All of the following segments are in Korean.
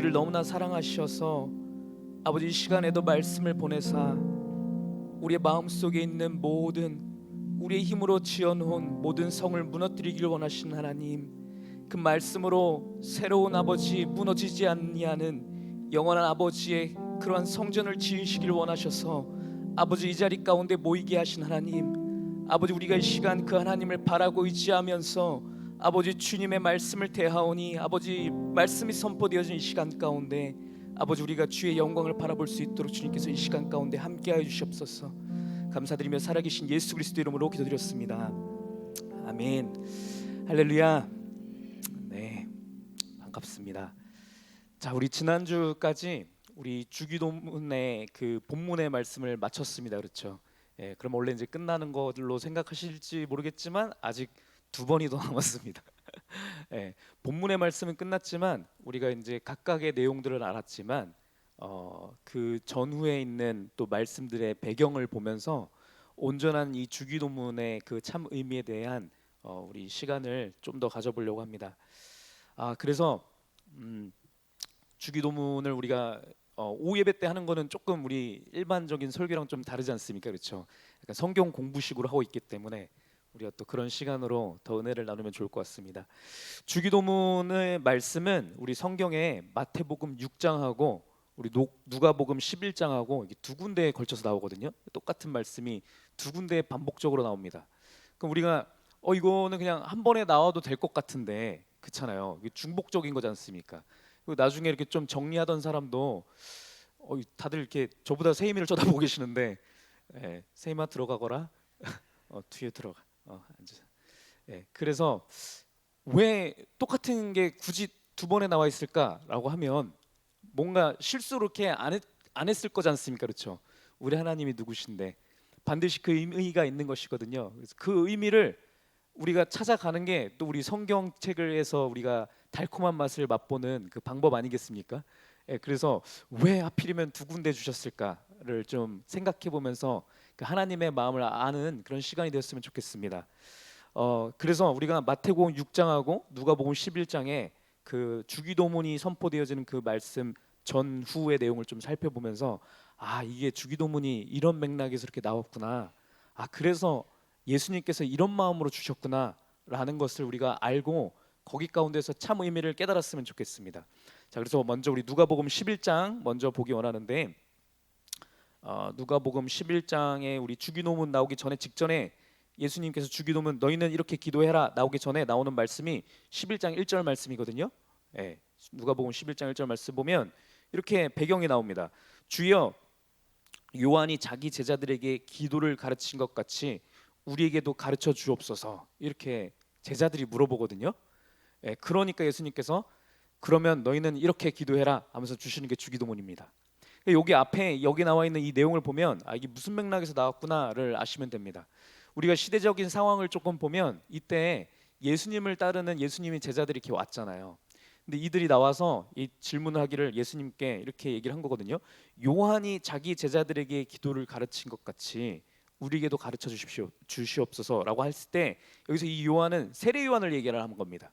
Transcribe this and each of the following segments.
우리를 너무나 사랑하셔서 아버지 이 시간에도 말씀을 보내사 우리의 마음속에 있는 모든 우리의 힘으로 지어놓은 모든 성을 무너뜨리길 원하시는 하나님, 그 말씀으로 새로운 아버지 무너지지 아니하는 영원한 아버지의 그러한 성전을 지으시길 원하셔서 아버지 이 자리 가운데 모이게 하신 하나님, 아버지 우리가 이 시간 그 하나님을 바라고 의지하면서 아버지 주님의 말씀을 대하오니 아버지 말씀이 선포되어진 이 시간 가운데 아버지 우리가 주의 영광을 바라볼 수 있도록 주님께서 이 시간 가운데 함께하여 주시옵소서. 감사드리며 살아계신 예수 그리스도 이름으로 기도드렸습니다. 아멘. 할렐루야. 네, 반갑습니다. 자, 우리 지난주까지 우리 주기도문의 그 본문의 말씀을 마쳤습니다. 그렇죠? 예, 그럼 원래 이제 끝나는 것들로 생각하실지 모르겠지만 아직 두 번이 더 남았습니다. 예, 본문의 말씀은 끝났지만 우리가 이제 각각의 내용들을 알았지만 그 전후에 있는 또 말씀들의 배경을 보면서 온전한 이 주기도문의 그 참 의미에 대한 우리 시간을 좀 더 가져보려고 합니다. 그래서 주기도문을 우리가 오후 예배 때 하는 거는 조금 우리 일반적인 설교랑 좀 다르지 않습니까? 그렇죠? 약간 성경 공부식으로 하고 있기 때문에 우리가 또 그런 시간으로 더 은혜를 나누면 좋을 것 같습니다. 주기도문의 말씀은 우리 성경에 마태복음 6장하고 우리 누가복음 11장하고 두 군데에 걸쳐서 나오거든요. 똑같은 말씀이 두 군데에 반복적으로 나옵니다. 그럼 우리가 이거는 그냥 한 번에 나와도 될 것 같은데 그렇잖아요. 이게 중복적인 거지 않습니까? 그리고 나중에 이렇게 좀 정리하던 사람도 다들 이렇게 저보다 세이미를 쳐다보고 계시는데, 세이마 들어가거라. 뒤에 들어가. 앉으세요. 그래서 왜 똑같은 게 굳이 두 번에 나와 있을까라고 하면 뭔가 실수로 이렇게 안 했을 거지 않습니까? 그렇죠? 우리 하나님이 누구신데 반드시 그 의미가 있는 것이거든요. 그래서 그 의미를 우리가 찾아가는 게 또 우리 성경책에서 우리가 달콤한 맛을 맛보는 그 방법 아니겠습니까? 그래서 왜 하필이면 두 군데 주셨을까를 좀 생각해 보면서 그 하나님의 마음을 아는 그런 시간이 되었으면 좋겠습니다. 그래서 우리가 마태복음 6장하고 누가복음 11장에 그 주기도문이 선포되어지는 그 말씀 전후의 내용을 좀 살펴보면서 이게 주기도문이 이런 맥락에서 이렇게 나왔구나. 그래서 예수님께서 이런 마음으로 주셨구나라는 것을 우리가 알고 거기 가운데서 참 의미를 깨달았으면 좋겠습니다. 자, 그래서 먼저 우리 누가복음 11장 먼저 보기 원하는데 누가복음 11장에 우리 주기도문 나오기 전에 직전에 예수님께서 주기도문 너희는 이렇게 기도해라 나오기 전에 나오는 말씀이 11장 1절 말씀이거든요. 누가복음 11장 1절 말씀 보면 이렇게 배경이 나옵니다. 주여 요한이 자기 제자들에게 기도를 가르친 것 같이 우리에게도 가르쳐 주옵소서. 이렇게 제자들이 물어보거든요. 그러니까 예수님께서 그러면 너희는 이렇게 기도해라 하면서 주시는 게 주기도문입니다. 여기 앞에 여기 나와 있는 이 내용을 보면 이게 무슨 맥락에서 나왔구나를 아시면 됩니다. 우리가 시대적인 상황을 조금 보면 이때 예수님을 따르는 예수님의 제자들이 이렇게 왔잖아요. 근데 이들이 나와서 이 질문을 하기를 예수님께 이렇게 얘기를 한 거거든요. 요한이 자기 제자들에게 기도를 가르친 것 같이 우리에게도 가르쳐 주시옵소서라고 했을 때 여기서 이 요한은 세례 요한을 얘기를 한 겁니다.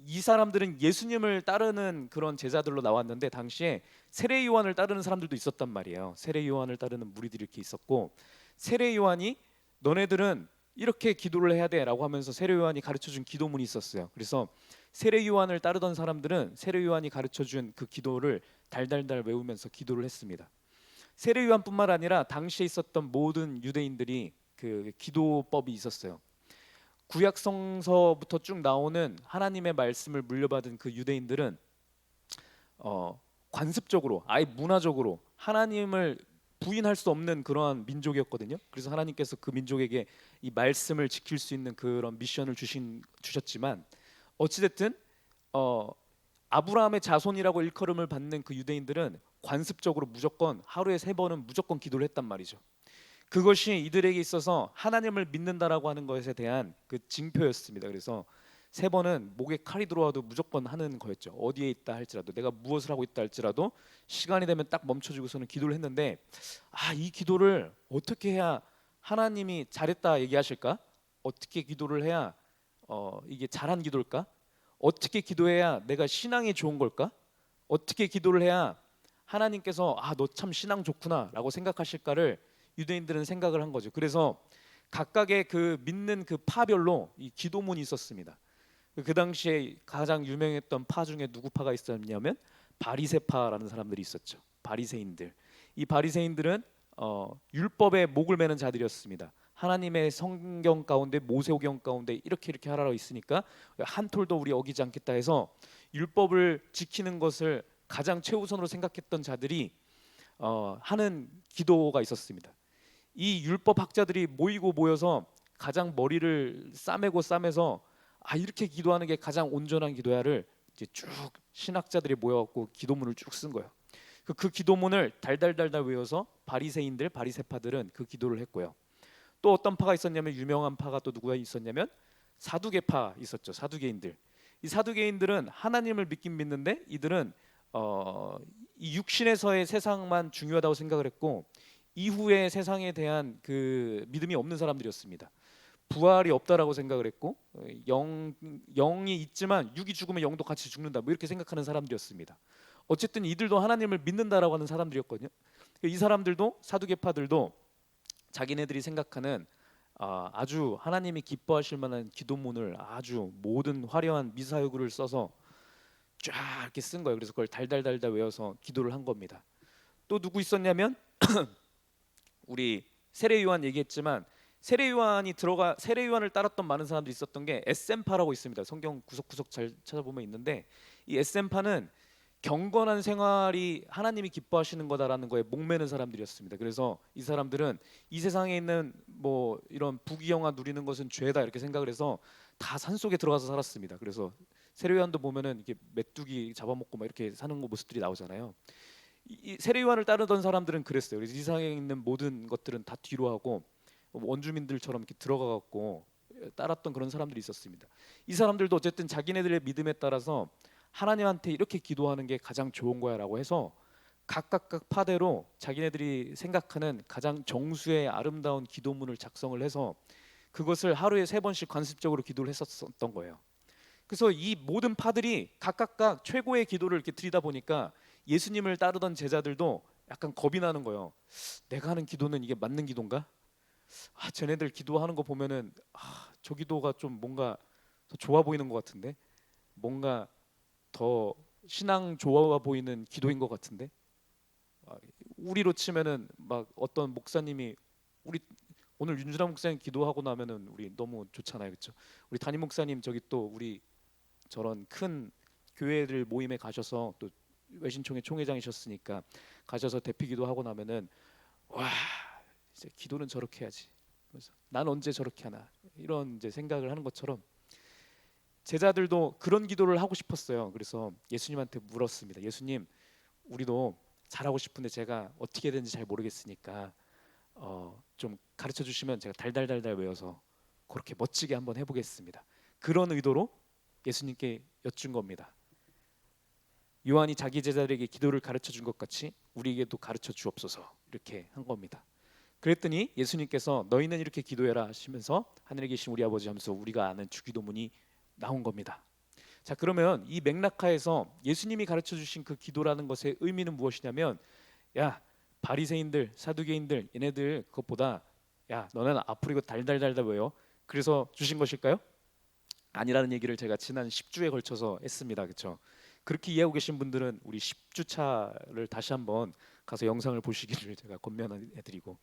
이 사람들은 예수님을 따르는 그런 제자들로 나왔는데 당시에 세례 요한을 따르는 사람들도 있었단 말이에요. 세례 요한을 따르는 무리들이 이렇게 있었고 세례 요한이 너네들은 이렇게 기도를 해야 돼라고 하면서 세례 요한이 가르쳐준 기도문이 있었어요. 그래서 세례 요한을 따르던 사람들은 세례 요한이 가르쳐준 그 기도를 달달달 외우면서 기도를 했습니다. 세례 요한뿐만 아니라 당시에 있었던 모든 유대인들이 그 기도법이 있었어요. 구약 성서부터 쭉 나오는 하나님의 말씀을 물려받은 그 유대인들은 관습적으로 아예 문화적으로 하나님을 부인할 수 없는 그러한 민족이었거든요. 그래서 하나님께서 그 민족에게 이 말씀을 지킬 수 있는 그런 미션을 주셨지만 어찌됐든 아브라함의 자손이라고 일컬음을 받는 그 유대인들은 관습적으로 무조건 하루에 3번은 무조건 기도를 했단 말이죠. 그것이 이들에게 있어서 하나님을 믿는다라고 하는 것에 대한 그 징표였습니다. 그래서 3번은 목에 칼이 들어와도 무조건 하는 거였죠. 어디에 있다 할지라도 내가 무엇을 하고 있다 할지라도 시간이 되면 딱 멈춰주고서는 기도를 했는데 이 기도를 어떻게 해야 하나님이 잘했다 얘기하실까? 어떻게 기도를 해야 이게 잘한 기도일까? 어떻게 기도해야 내가 신앙이 좋은 걸까? 어떻게 기도를 해야 하나님께서 너 참 신앙 좋구나라고 생각하실까를 유대인들은 생각을 한 거죠. 그래서 각각의 그 믿는 그 파별로 이 기도문이 있었습니다. 그 당시에 가장 유명했던 파 중에 누구 파가 있었냐면 바리새파라는 사람들이 있었죠. 바리새인들. 이 바리새인들은 율법에 목을 매는 자들이었습니다. 하나님의 성경 가운데 모세오경 가운데 이렇게 하라고 있으니까 한 톨도 우리 어기지 않겠다 해서 율법을 지키는 것을 가장 최우선으로 생각했던 자들이 하는 기도가 있었습니다. 이 율법 학자들이 모여서 가장 머리를 싸매서 이렇게 기도하는 게 가장 온전한 기도야를 이제 쭉 신학자들이 모여갖고 기도문을 쭉 쓴 거예요. 그 기도문을 달달달달 외워서 바리새인들, 바리새파들은 그 기도를 했고요. 또 어떤 파가 있었냐면 유명한 파가 또 누구가 있었냐면 사두개파 있었죠. 사두개인들. 이 사두개인들은 하나님을 믿긴 믿는데 이들은 이 육신에서의 세상만 중요하다고 생각을 했고 이후의 세상에 대한 그 믿음이 없는 사람들이었습니다. 부활이 없다라고 생각을 했고 영이 있지만 육이 죽으면 영도 같이 죽는다 뭐 이렇게 생각하는 사람들이었습니다. 어쨌든 이들도 하나님을 믿는다라고 하는 사람들이었거든요. 이 사람들도 사두개파들도 자기네들이 생각하는 아주 하나님이 기뻐하실 만한 기도문을 아주 모든 화려한 미사여구를 써서 쫙 이렇게 쓴 거예요. 그래서 그걸 달달달달 외워서 기도를 한 겁니다. 또 누구 있었냐면 우리 세례 요한 얘기했지만 세례 요한을 따랐던 많은 사람들이 있었던 게 에셈파라고 있습니다. 성경 구석구석 잘 찾아보면 있는데 이 에셈파는 경건한 생활이 하나님이 기뻐하시는 거다라는 거에 목매는 사람들이었습니다. 그래서 이 사람들은 이 세상에 있는 뭐 이런 부귀영화 누리는 것은 죄다 이렇게 생각을 해서 다 산속에 들어가서 살았습니다. 그래서 세례 요한도 보면은 이게 메뚜기 잡아먹고 막 이렇게 사는 모습들이 나오잖아요. 이 세례 요한을 따르던 사람들은 그랬어요. 그래서 이 세상에 있는 모든 것들은 다 뒤로 하고 원주민들처럼 이렇게 들어가 갖고 따랐던 그런 사람들이 있었습니다. 이 사람들도 어쨌든 자기네들의 믿음에 따라서 하나님한테 이렇게 기도하는 게 가장 좋은 거야라고 해서 각각 파대로 자기네들이 생각하는 가장 정수의 아름다운 기도문을 작성을 해서 그것을 하루에 3번씩 관습적으로 기도를 했었던 거예요. 그래서 이 모든 파들이 각각 최고의 기도를 이렇게 드리다 보니까 예수님을 따르던 제자들도 약간 겁이 나는 거예요. 내가 하는 기도는 이게 맞는 기도인가? 쟤네들 기도하는 거 보면은 저 기도가 좀 뭔가 더 좋아 보이는 것 같은데, 뭔가 더 신앙 좋아 보이는 기도인 것 같은데, 우리로 치면은 막 어떤 목사님이 우리 오늘 윤준하 목사님 기도하고 나면은 우리 너무 좋잖아요, 그렇죠? 우리 담임 목사님 저기 또 우리 저런 큰 교회들 모임에 가셔서 또 외신총회 총회장이셨으니까 가셔서 대피 기도하고 나면은 와 이제 기도는 저렇게 해야지. 그래서 난 언제 저렇게 하나 이런 이제 생각을 하는 것처럼 제자들도 그런 기도를 하고 싶었어요. 그래서 예수님한테 물었습니다. 예수님, 우리도 잘하고 싶은데 제가 어떻게 되는지 잘 모르겠으니까 좀 가르쳐 주시면 제가 달달달달 외워서 그렇게 멋지게 한번 해보겠습니다. 그런 의도로 예수님께 여쭌 겁니다. 요한이 자기 제자들에게 기도를 가르쳐 준 것 같이 우리에게도 가르쳐 주옵소서 이렇게 한 겁니다. 그랬더니 예수님께서 너희는 이렇게 기도해라 하시면서 하늘에 계신 우리 아버지 하면서 우리가 아는 주기도문이 나온 겁니다. 자, 그러면 이 맥락하에서 예수님이 가르쳐 주신 그 기도라는 것의 의미는 무엇이냐면, 야 바리새인들 사두개인들 얘네들 그것보다 야 너네는 앞으로 이거 달달달달 외워 그래서 주신 것일까요? 아니라는 얘기를 제가 지난 10주에 걸쳐서 했습니다. 그렇죠? 그렇게 이해하고 계신 분들은 우리 10주차를 다시 한번 가서 영상을 보시기를 제가 권면해드리고,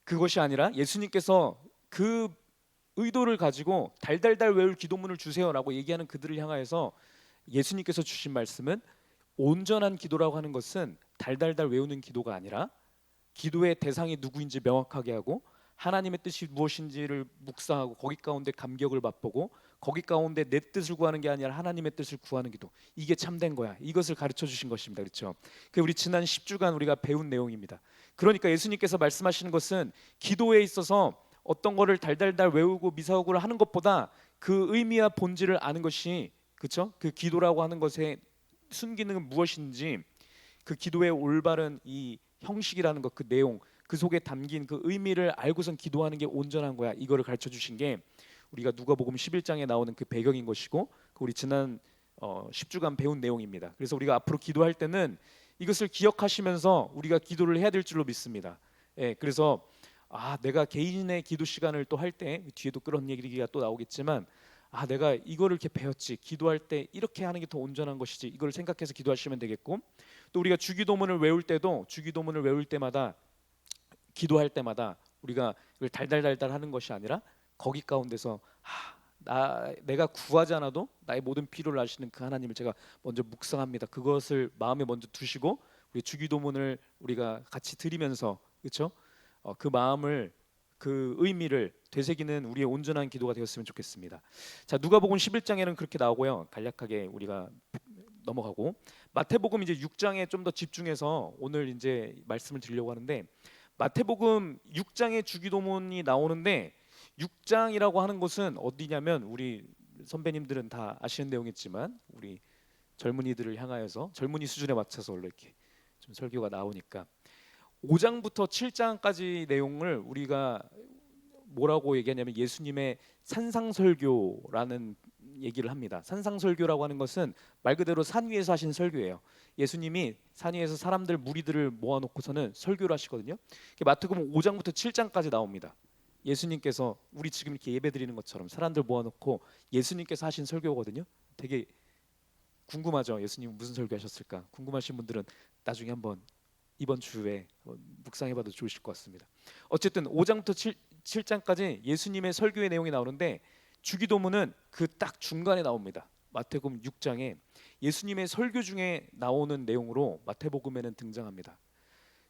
그것이 아니라 예수님께서 그 의도를 가지고 달달달 외울 기도문을 주세요라고 얘기하는 그들을 향하여서 예수님께서 주신 말씀은 온전한 기도라고 하는 것은 달달달 외우는 기도가 아니라 기도의 대상이 누구인지 명확하게 하고 하나님의 뜻이 무엇인지를 묵상하고 거기 가운데 감격을 맛보고 거기 가운데 내 뜻을 구하는 게 아니라 하나님의 뜻을 구하는 기도, 이게 참된 거야. 이것을 가르쳐 주신 것입니다. 그렇죠? 그게 우리 지난 10주간 우리가 배운 내용입니다. 그러니까 예수님께서 말씀하시는 것은 기도에 있어서 어떤 거를 달달달 외우고 미사오구를 하는 것보다 그 의미와 본질을 아는 것이, 그렇죠? 그 기도라고 하는 것의 순기능은 무엇인지, 그 기도의 올바른 이 형식이라는 것, 그 내용, 그 속에 담긴 그 의미를 알고선 기도하는 게 온전한 거야. 이거를 가르쳐 주신 게 우리가 누가복음 11장에 나오는 그 배경인 것이고, 우리 지난 10주간 배운 내용입니다. 그래서 우리가 앞으로 기도할 때는 이것을 기억하시면서 우리가 기도를 해야 될 줄로 믿습니다. 예, 그래서 내가 개인의 기도 시간을 또 할 때 뒤에도 그런 얘기가 또 나오겠지만 내가 이거를 이렇게 배웠지. 기도할 때 이렇게 하는 게 더 온전한 것이지. 이걸 생각해서 기도하시면 되겠고, 또 우리가 주기도문을 외울 때도 주기도문을 외울 때마다 기도할 때마다 우리가 이걸 달달달달 하는 것이 아니라 거기 가운데서 내가 구하지 않아도 나의 모든 필요를 아시는 그 하나님을 제가 먼저 묵상합니다. 그것을 마음에 먼저 두시고 우리 주기도문을 우리가 같이 드리면서 그렇죠? 그 마음을 그 의미를 되새기는 우리의 온전한 기도가 되었으면 좋겠습니다. 자, 누가복음 11장에는 그렇게 나오고요. 간략하게 우리가 넘어가고 마태복음 이제 6장에 좀 더 집중해서 오늘 이제 말씀을 드리려고 하는데 마태복음 6장의 주기도문이 나오는데 6장이라고 하는 것은 어디냐면 우리 선배님들은 다 아시는 내용이지만 우리 젊은이들을 향하여서 젊은이 수준에 맞춰서 원래 이렇게 좀 설교가 나오니까 5장부터 7장까지 내용을 우리가 뭐라고 얘기하냐면 예수님의 산상설교라는 얘기를 합니다. 산상설교라고 하는 것은 말 그대로 산 위에서 하신 설교예요. 예수님이 산 위에서 사람들 무리들을 모아놓고서는 설교를 하시거든요. 마태복음 5장부터 7장까지 나옵니다. 예수님께서 우리 지금 이렇게 예배드리는 것처럼 사람들 모아놓고 예수님께서 하신 설교거든요. 되게 궁금하죠. 예수님 무슨 설교하셨을까? 궁금하신 분들은 나중에 한번 이번 주에 묵상해봐도 좋으실 것 같습니다. 어쨌든 5장부터 7장까지 예수님의 설교의 내용이 나오는데 주기도문은 그 딱 중간에 나옵니다. 마태복음 6장에 예수님의 설교 중에 나오는 내용으로 마태복음에는 등장합니다.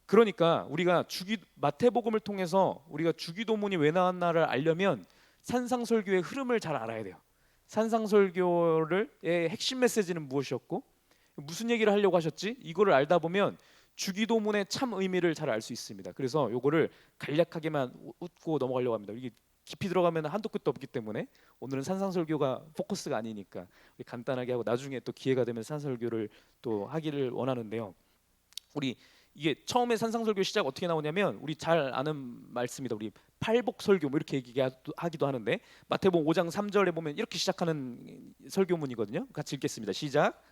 그러니까 우리가 마태복음을 통해서 우리가 주기도문이 왜 나왔나를 알려면 산상설교의 흐름을 잘 알아야 돼요. 산상설교의 핵심 메시지는 무엇이었고 무슨 얘기를 하려고 하셨지? 이거를 알다 보면 주기도문의 참 의미를 잘 알 수 있습니다. 그래서 요거를 간략하게만 웃고 넘어가려고 합니다. 이게 깊이 들어가면 한도 끝도 없기 때문에 오늘은 산상설교가 포커스가 아니니까 간단하게 하고 나중에 또 기회가 되면 산상설교를 또 하기를 원하는데요. 우리 이게 처음에 산상설교 시작 어떻게 나오냐면 우리 잘 아는 말씀이다. 우리 팔복설교 뭐 이렇게 얘기하기도 하는데 마태복음 5장 3절에 보면 이렇게 시작하는 설교문이거든요. 같이 읽겠습니다. 시작.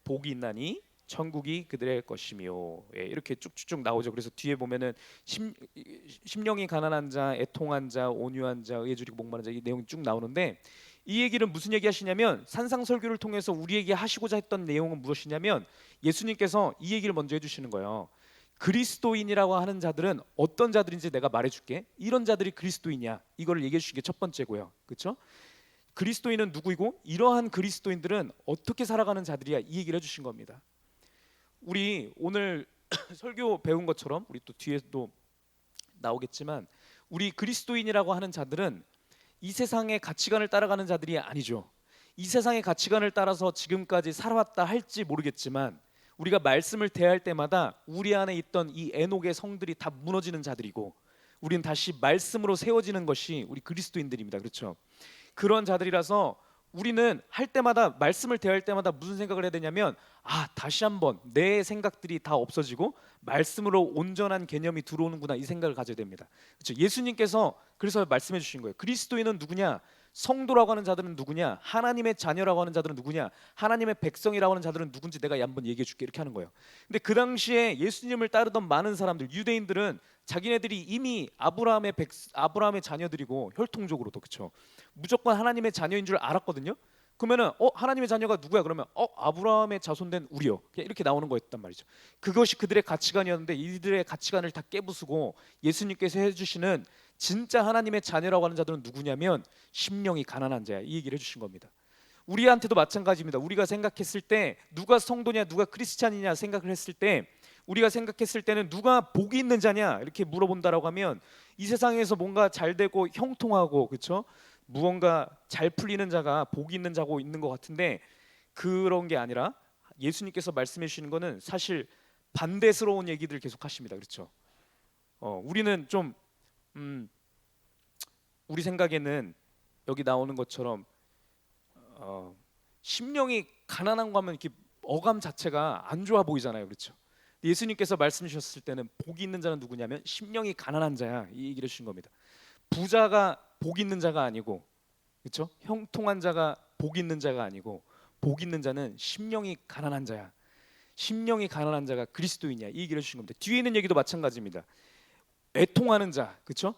복이 있나니 천국이 그들의 것이며 이렇게 쭉쭉쭉 나오죠. 그래서 뒤에 보면은 심령이 가난한 자, 애통한 자, 온유한 자, 의에 줄이고 목마른 자 이 내용이 쭉 나오는데 이 얘기는 무슨 얘기하시냐면 산상설교를 통해서 우리에게 하시고자 했던 내용은 무엇이냐면 예수님께서 이 얘기를 먼저 해주시는 거예요. 그리스도인이라고 하는 자들은 어떤 자들인지 내가 말해줄게. 이런 자들이 그리스도인이야. 이거를 얘기해 주신 게 첫 번째고요. 그렇죠? 그리스도인은 누구이고 이러한 그리스도인들은 어떻게 살아가는 자들이야. 이 얘기를 해주신 겁니다. 우리 오늘 설교 배운 것처럼 우리 또 뒤에도 나오겠지만 우리 그리스도인이라고 하는 자들은 이 세상의 가치관을 따라가는 자들이 아니죠. 이 세상의 가치관을 따라서 지금까지 살아왔다 할지 모르겠지만 우리가 말씀을 대할 때마다 우리 안에 있던 이 에녹의 성들이 다 무너지는 자들이고 우리는 다시 말씀으로 세워지는 것이 우리 그리스도인들입니다. 그렇죠? 그런 자들이라서 우리는 할 때마다 말씀을 대할 때마다 무슨 생각을 해야 되냐면 다시 한번 내 생각들이 다 없어지고 말씀으로 온전한 개념이 들어오는구나 이 생각을 가져야 됩니다. 그렇죠? 예수님께서 그래서 말씀해 주신 거예요. 그리스도인은 누구냐? 성도라고 하는 자들은 누구냐? 하나님의 자녀라고 하는 자들은 누구냐? 하나님의 백성이라고 하는 자들은 누군지 내가 한번 얘기해 줄게 이렇게 하는 거예요. 근데 그 당시에 예수님을 따르던 많은 사람들 유대인들은 자기네들이 이미 아브라함의 자녀들이고 혈통적으로도 그렇죠. 무조건 하나님의 자녀인 줄 알았거든요. 그러면은 하나님의 자녀가 누구야? 그러면 아브라함의 자손된 우리요. 이렇게 나오는 거였단 말이죠. 그것이 그들의 가치관이었는데 이들의 가치관을 다 깨부수고 예수님께서 해주시는 진짜 하나님의 자녀라고 하는 자들은 누구냐면 심령이 가난한 자야. 이 얘기를 해주신 겁니다. 우리한테도 마찬가지입니다. 우리가 생각했을 때 누가 성도냐 누가 크리스찬이냐 생각을 했을 때 우리가 생각했을 때는 누가 복이 있는 자냐 이렇게 물어본다라고 하면 이 세상에서 뭔가 잘 되고 형통하고 그렇죠? 무언가 잘 풀리는 자가 복이 있는 자고 있는 것 같은데 그런 게 아니라 예수님께서 말씀해 주시는 거는 사실 반대스러운 얘기들 계속 하십니다. 그렇죠? 우리는 좀 우리 생각에는 여기 나오는 것처럼 심령이 가난한 거 하면 이렇게 어감 자체가 안 좋아 보이잖아요. 그렇죠? 예수님께서 말씀 주셨을 때는 복이 있는 자는 누구냐면 심령이 가난한 자야. 이 얘기를 주신 겁니다. 부자가 복 있는 자가 아니고 그렇죠? 형통한 자가 복 있는 자가 아니고 복 있는 자는 심령이 가난한 자야. 심령이 가난한 자가 그리스도이냐 이 얘기를 해주신 겁니다. 뒤에 있는 얘기도 마찬가지입니다. 애통하는 자, 그렇죠?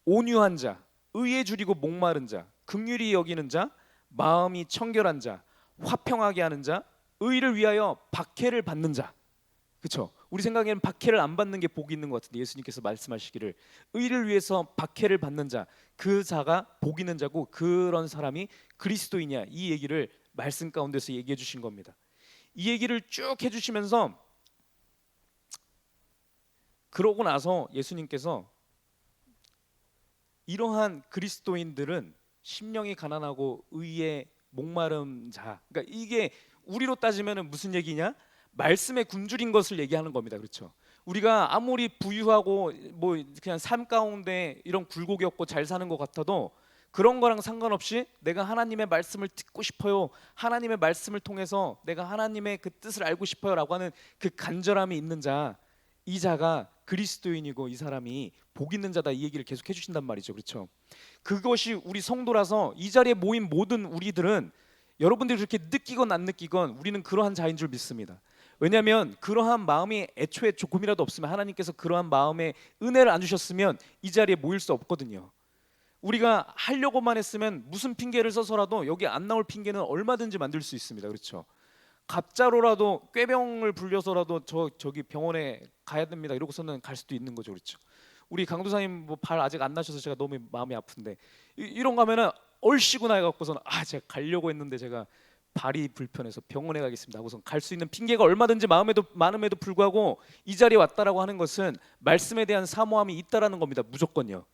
온유한 자, 의에 줄이고 목마른 자, 긍휼히 여기는 자, 마음이 청결한 자, 화평하게 하는 자, 의를 위하여 박해를 받는 자. 그렇죠? 우리 생각에는 박해를 안 받는 게 복이 있는 것 같은데 예수님께서 말씀하시기를 의를 위해서 박해를 받는 자, 그 자가 복 있는 자고 그런 사람이 그리스도이냐 이 얘기를 말씀 가운데서 얘기해 주신 겁니다. 이 얘기를 쭉 해주시면서 그러고 나서 예수님께서 이러한 그리스도인들은 심령이 가난하고 의에 목마른 자. 그러니까 이게 우리로 따지면 무슨 얘기냐? 말씀에 굶주린 것을 얘기하는 겁니다. 그렇죠? 우리가 아무리 부유하고 뭐 그냥 삶 가운데 이런 굴곡이 없고 잘 사는 것 같아도 그런 거랑 상관없이 내가 하나님의 말씀을 듣고 싶어요. 하나님의 말씀을 통해서 내가 하나님의 그 뜻을 알고 싶어요라고 하는 그 간절함이 있는 자, 이 자가 그리스도인이고 이 사람이 복 있는 자다 이 얘기를 계속 해주신단 말이죠. 그렇죠? 그것이 우리 성도라서 이 자리에 모인 모든 우리들은 여러분들이 그렇게 느끼건 안 느끼건 우리는 그러한 자인 줄 믿습니다. 왜냐하면 그러한 마음이 애초에 조금이라도 없으면 하나님께서 그러한 마음에 은혜를 안 주셨으면 이 자리에 모일 수 없거든요. 우리가 하려고만 했으면 무슨 핑계를 써서라도 여기 안 나올 핑계는 얼마든지 만들 수 있습니다. 그렇죠? 가짜로라도 꾀병을 불려서라도 저기 병원에 가야 됩니다. 이러고서는 갈 수도 있는 거죠. 그렇죠? 우리 강도사님 뭐 발 아직 안 나셔서 제가 너무 마음이 아픈데 이런 거 하면은 얼씨구나 해갖고서는 제가 가려고 했는데 제가 발이 불편해서 병원에 가겠습니다 하고선 갈 수 있는 핑계가 얼마든지 마음에도 많음에도 불구하고 이 자리에 왔다라고 하는 것은 말씀에 대한 사모함이 있다라는 겁니다. 무조건요.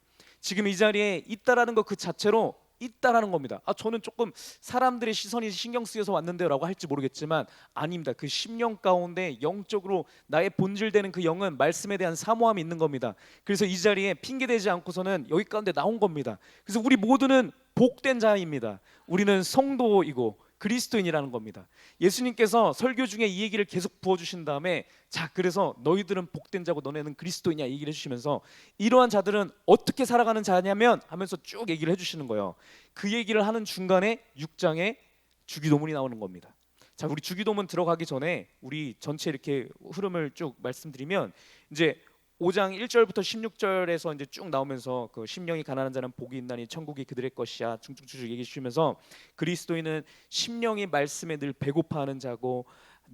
지금 이 자리에 있다라는 것 그 자체로 있다라는 겁니다. 저는 조금 사람들의 시선이 신경 쓰여서 왔는데요라고 할지 모르겠지만 아닙니다. 그 심령 가운데 영적으로 나의 본질되는 그 영은 말씀에 대한 사모함이 있는 겁니다. 그래서 이 자리에 핑계대지 않고서는 여기 가운데 나온 겁니다. 그래서 우리 모두는 복된 자입니다. 우리는 성도이고 그리스도인이라는 겁니다. 예수님께서 설교 중에 이 얘기를 계속 부어주신 다음에 자 그래서 너희들은 복된 자고 너네는 그리스도이냐 얘기를 해주시면서 이러한 자들은 어떻게 살아가는 자냐면 하면서 쭉 얘기를 해주시는 거예요. 그 얘기를 하는 중간에 6장에 주기도문이 나오는 겁니다. 자 우리 주기도문 들어가기 전에 우리 전체 이렇게 흐름을 쭉 말씀드리면 이제 5장 1절부터 16절에서 이제 쭉 나오면서 그 심령이 가난한 자는 복이 있나니 천국이 그들의 것이야 쭉쭉쭉 얘기해 주시면서 그리스도인은 심령이 말씀에 늘 배고파하는 자고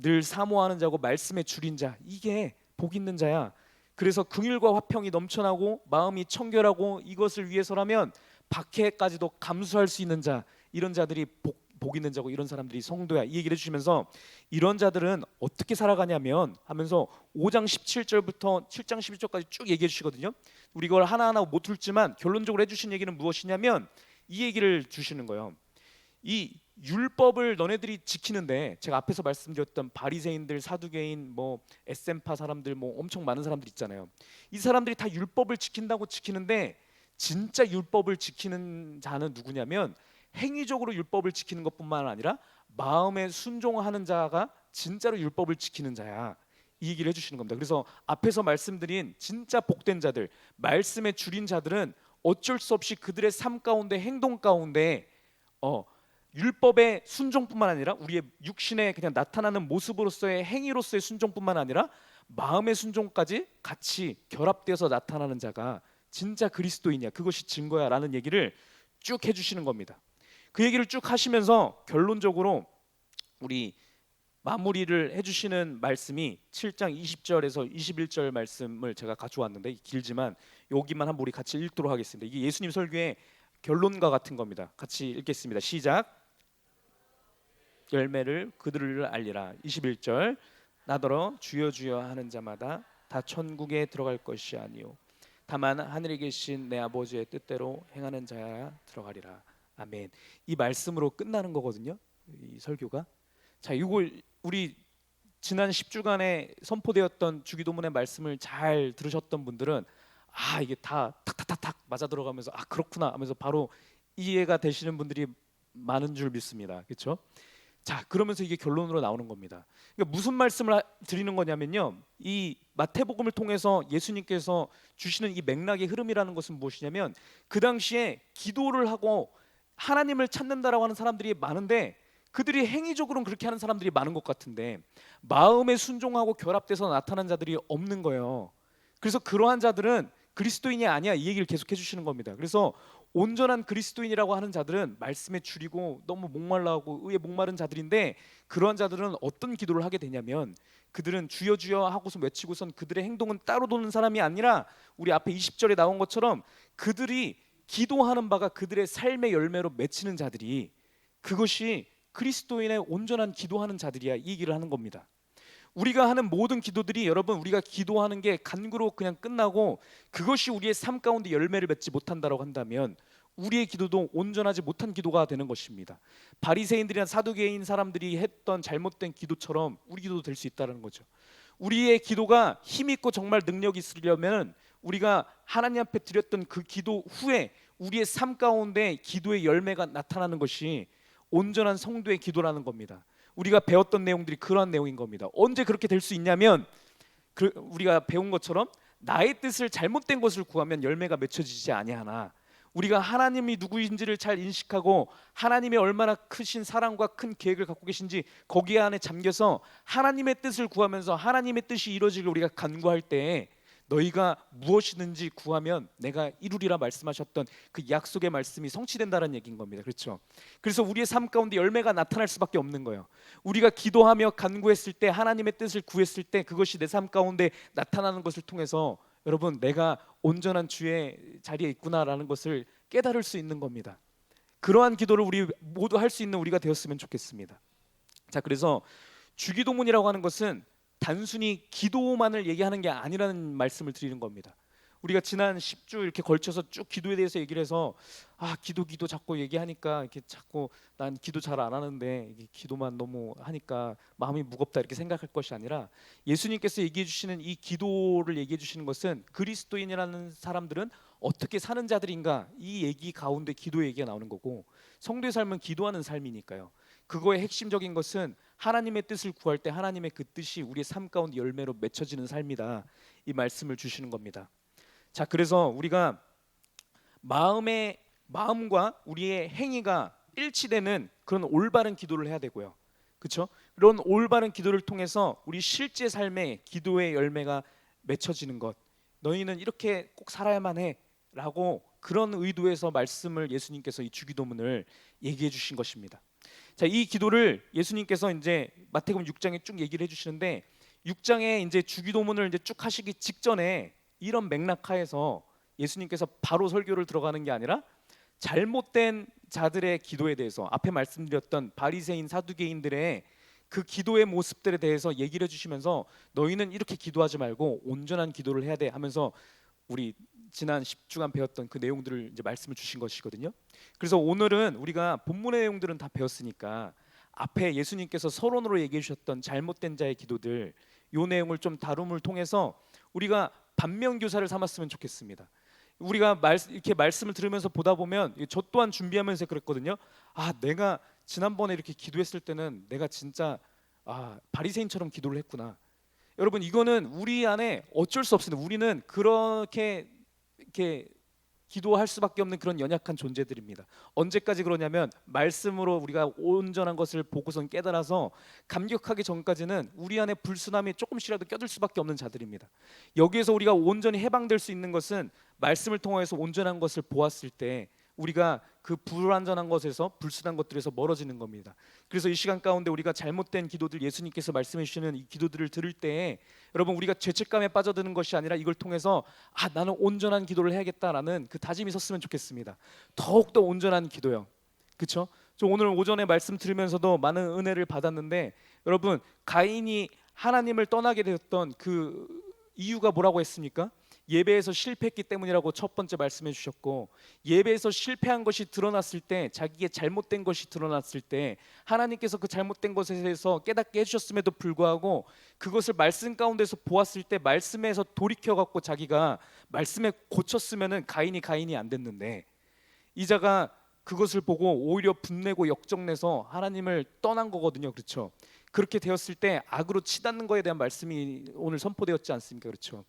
늘 사모하는 자고 말씀에 줄인 자 이게 복 있는 자야. 그래서 긍휼과 화평이 넘쳐나고 마음이 청결하고 이것을 위해서라면 박해까지도 감수할 수 있는 자 이런 자들이 복 있는 자고 이런 사람들이 성도야 이 얘기를 해주시면서 이런 자들은 어떻게 살아가냐면 하면서 5장 17절부터 7장 11절까지 쭉 얘기해 주시거든요. 우리 이걸 하나하나 못 풀지만 결론적으로 해주신 얘기는 무엇이냐면 이 얘기를 주시는 거예요. 이 율법을 너네들이 지키는데 제가 앞에서 말씀드렸던 바리새인들, 사두개인, 뭐 에센파 사람들, 뭐 엄청 많은 사람들 있잖아요. 이 사람들이 다 율법을 지킨다고 지키는데 진짜 율법을 지키는 자는 누구냐면 행위적으로 율법을 지키는 것뿐만 아니라 마음에 순종하는 자가 진짜로 율법을 지키는 자야. 이 얘기를 해주시는 겁니다. 그래서 앞에서 말씀드린 진짜 복된 자들, 말씀에 줄인 자들은 어쩔 수 없이 그들의 삶 가운데 행동 가운데 율법의 순종뿐만 아니라 우리의 육신에 그냥 나타나는 모습으로서의 행위로서의 순종뿐만 아니라 마음의 순종까지 같이 결합되어서 나타나는 자가 진짜 그리스도이냐 그것이 증거야 라는 얘기를 쭉 해주시는 겁니다. 그 얘기를 쭉 하시면서 결론적으로 우리 마무리를 해주시는 말씀이 7장 20절에서 21절 말씀을 제가 가져왔는데 길지만 여기만 한번 우리 같이 읽도록 하겠습니다. 이게 예수님 설교의 결론과 같은 겁니다. 같이 읽겠습니다. 시작. 열매를 그들을 알리라. 21절 나더러 주여 주여 하는 자마다 다 천국에 들어갈 것이 아니요 다만 하늘에 계신 내 아버지의 뜻대로 행하는 자야 들어가리라. 아멘. 이 말씀으로 끝나는 거거든요. 이 설교가. 자, 이걸 우리 지난 10주간에 선포되었던 주기도문의 말씀을 잘 들으셨던 분들은 이게 다 탁탁탁탁 맞아 들어가면서 그렇구나 하면서 바로 이해가 되시는 분들이 많은 줄 믿습니다. 그렇죠? 자, 그러면서 이게 결론으로 나오는 겁니다. 그러니까 무슨 말씀을 드리는 거냐면요. 이 마태복음을 통해서 예수님께서 주시는 이 맥락의 흐름이라는 것은 무엇이냐면 그 당시에 기도를 하고 하나님을 찾는다라고 하는 사람들이 많은데 그들이 행위적으로는 그렇게 하는 사람들이 많은 것 같은데 마음에 순종하고 결합돼서 나타난 자들이 없는 거예요. 그래서 그러한 자들은 그리스도인이 아니야, 이 얘기를 계속 해주시는 겁니다. 그래서 온전한 그리스도인이라고 하는 자들은 말씀에 줄이고 너무 목말라하고 의에 목마른 자들인데, 그러한 자들은 어떤 기도를 하게 되냐면 그들은 주여 주여 하고서 외치고선 그들의 행동은 따로 도는 사람이 아니라 우리 앞에 20절에 나온 것처럼 그들이 기도하는 바가 그들의 삶의 열매로 맺히는 자들이, 그것이 그리스도인의 온전한 기도하는 자들이야, 이 얘기를 하는 겁니다. 우리가 하는 모든 기도들이, 여러분, 우리가 기도하는 게 간구로 그냥 끝나고 그것이 우리의 삶 가운데 열매를 맺지 못한다라고 한다면 우리의 기도도 온전하지 못한 기도가 되는 것입니다. 바리새인들이나 사두개인 사람들이 했던 잘못된 기도처럼 우리 기도도 될 수 있다는 거죠. 우리의 기도가 힘 있고 정말 능력이 있으려면 우리가 하나님 앞에 드렸던 그 기도 후에 우리의 삶 가운데 기도의 열매가 나타나는 것이 온전한 성도의 기도라는 겁니다. 우리가 배웠던 내용들이 그러한 내용인 겁니다. 언제 그렇게 될 수 있냐면 우리가 배운 것처럼 나의 뜻을 잘못된 것을 구하면 열매가 맺혀지지 아니하나, 우리가 하나님이 누구인지를 잘 인식하고 하나님의 얼마나 크신 사랑과 큰 계획을 갖고 계신지 거기 안에 잠겨서 하나님의 뜻을 구하면서 하나님의 뜻이 이루어지길 우리가 간구할 때 너희가 무엇이든지 구하면 내가 이루리라 말씀하셨던 그 약속의 말씀이 성취된다는 얘기인 겁니다. 그렇죠? 그래서 우리의 삶 가운데 열매가 나타날 수밖에 없는 거예요. 우리가 기도하며 간구했을 때, 하나님의 뜻을 구했을 때 그것이 내 삶 가운데 나타나는 것을 통해서 여러분, 내가 온전한 주의 자리에 있구나라는 것을 깨달을 수 있는 겁니다. 그러한 기도를 우리 모두 할 수 있는 우리가 되었으면 좋겠습니다. 자, 그래서 주기도문이라고 하는 것은 단순히 기도만을 얘기하는 게 아니라는 말씀을 드리는 겁니다. 우리가 지난 10주 이렇게 걸쳐서 쭉 기도에 대해서 얘기를 해서 기도 자꾸 얘기하니까 이렇게 자꾸 난 기도 잘 안 하는데 이게 기도만 너무 하니까 마음이 무겁다 이렇게 생각할 것이 아니라, 예수님께서 얘기해 주시는 이 기도를 얘기해 주시는 것은 그리스도인이라는 사람들은 어떻게 사는 자들인가, 이 얘기 가운데 기도 얘기가 나오는 거고, 성도의 삶은 기도하는 삶이니까요. 그거의 핵심적인 것은 하나님의 뜻을 구할 때 하나님의 그 뜻이 우리의 삶 가운데 열매로 맺혀지는 삶이다, 이 말씀을 주시는 겁니다. 자, 그래서 우리가 마음과 우리의 행위가 일치되는 그런 올바른 기도를 해야 되고요. 그렇죠? 그런 올바른 기도를 통해서 우리 실제 삶에 기도의 열매가 맺혀지는 것, 너희는 이렇게 꼭 살아야만 해라고 그런 의도에서 말씀을 예수님께서 이 주기도문을 얘기해 주신 것입니다. 자, 이 기도를 예수님께서 이제 마태복음 6장에 쭉 얘기를 해주시는데, 6장에 이제 주기도문을 이제 쭉 하시기 직전에 이런 맥락하에서 예수님께서 바로 설교를 들어가는 게 아니라 잘못된 자들의 기도에 대해서, 앞에 말씀드렸던 바리새인 사두개인들의 그 기도의 모습들에 대해서 얘기를 해주시면서 너희는 이렇게 기도하지 말고 온전한 기도를 해야 돼 하면서 우리 지난 10주간 배웠던 그 내용들을 이제 말씀을 주신 것이거든요. 그래서 오늘은 우리가 본문의 내용들은 다 배웠으니까 앞에 예수님께서 서론으로 얘기해 주셨던 잘못된 자의 기도들, 요 내용을 좀 다룸을 통해서 우리가 반면교사를 삼았으면 좋겠습니다. 우리가 이렇게 말씀을 들으면서 보다 보면 저 또한 준비하면서 그랬거든요. 내가 지난번에 이렇게 기도했을 때는 내가 진짜 바리새인처럼 기도를 했구나. 여러분, 이거는 우리 안에 어쩔 수 없습니다. 우리는 그렇게 이렇게 기도할 수밖에 없는 그런 연약한 존재들입니다. 언제까지 그러냐면 말씀으로 우리가 온전한 것을 보고선 깨달아서 감격하기 전까지는 우리 안에 불순함이 조금씩이라도 껴들 수밖에 없는 자들입니다. 여기에서 우리가 온전히 해방될 수 있는 것은 말씀을 통해서 온전한 것을 보았을 때 우리가 그 불완전한 것에서, 불순한 것들에서 멀어지는 겁니다. 그래서 이 시간 가운데 우리가 잘못된 기도들, 예수님께서 말씀해 주시는 이 기도들을 들을 때 여러분, 우리가 죄책감에 빠져드는 것이 아니라 이걸 통해서 나는 온전한 기도를 해야겠다라는 그 다짐이 섰으면 좋겠습니다. 더욱더 온전한 기도요. 그렇죠? 저 오늘 오전에 말씀 들으면서도 많은 은혜를 받았는데, 여러분, 가인이 하나님을 떠나게 되었던 그 이유가 뭐라고 했습니까? 예배에서 실패했기 때문이라고 첫 번째 말씀해 주셨고, 예배에서 실패한 것이 드러났을 때, 자기의 잘못된 것이 드러났을 때 하나님께서 그 잘못된 것에 대해서 깨닫게 해주셨음에도 불구하고 그것을 말씀 가운데서 보았을 때 말씀에서 돌이켜갖고 자기가 말씀에 고쳤으면은 가인이 안 됐는데, 이자가 그것을 보고 오히려 분내고 역정내서 하나님을 떠난 거거든요. 그렇죠? 그렇게 되었을 때 악으로 치닫는 거에 대한 말씀이 오늘 선포되었지 않습니까? 그렇죠?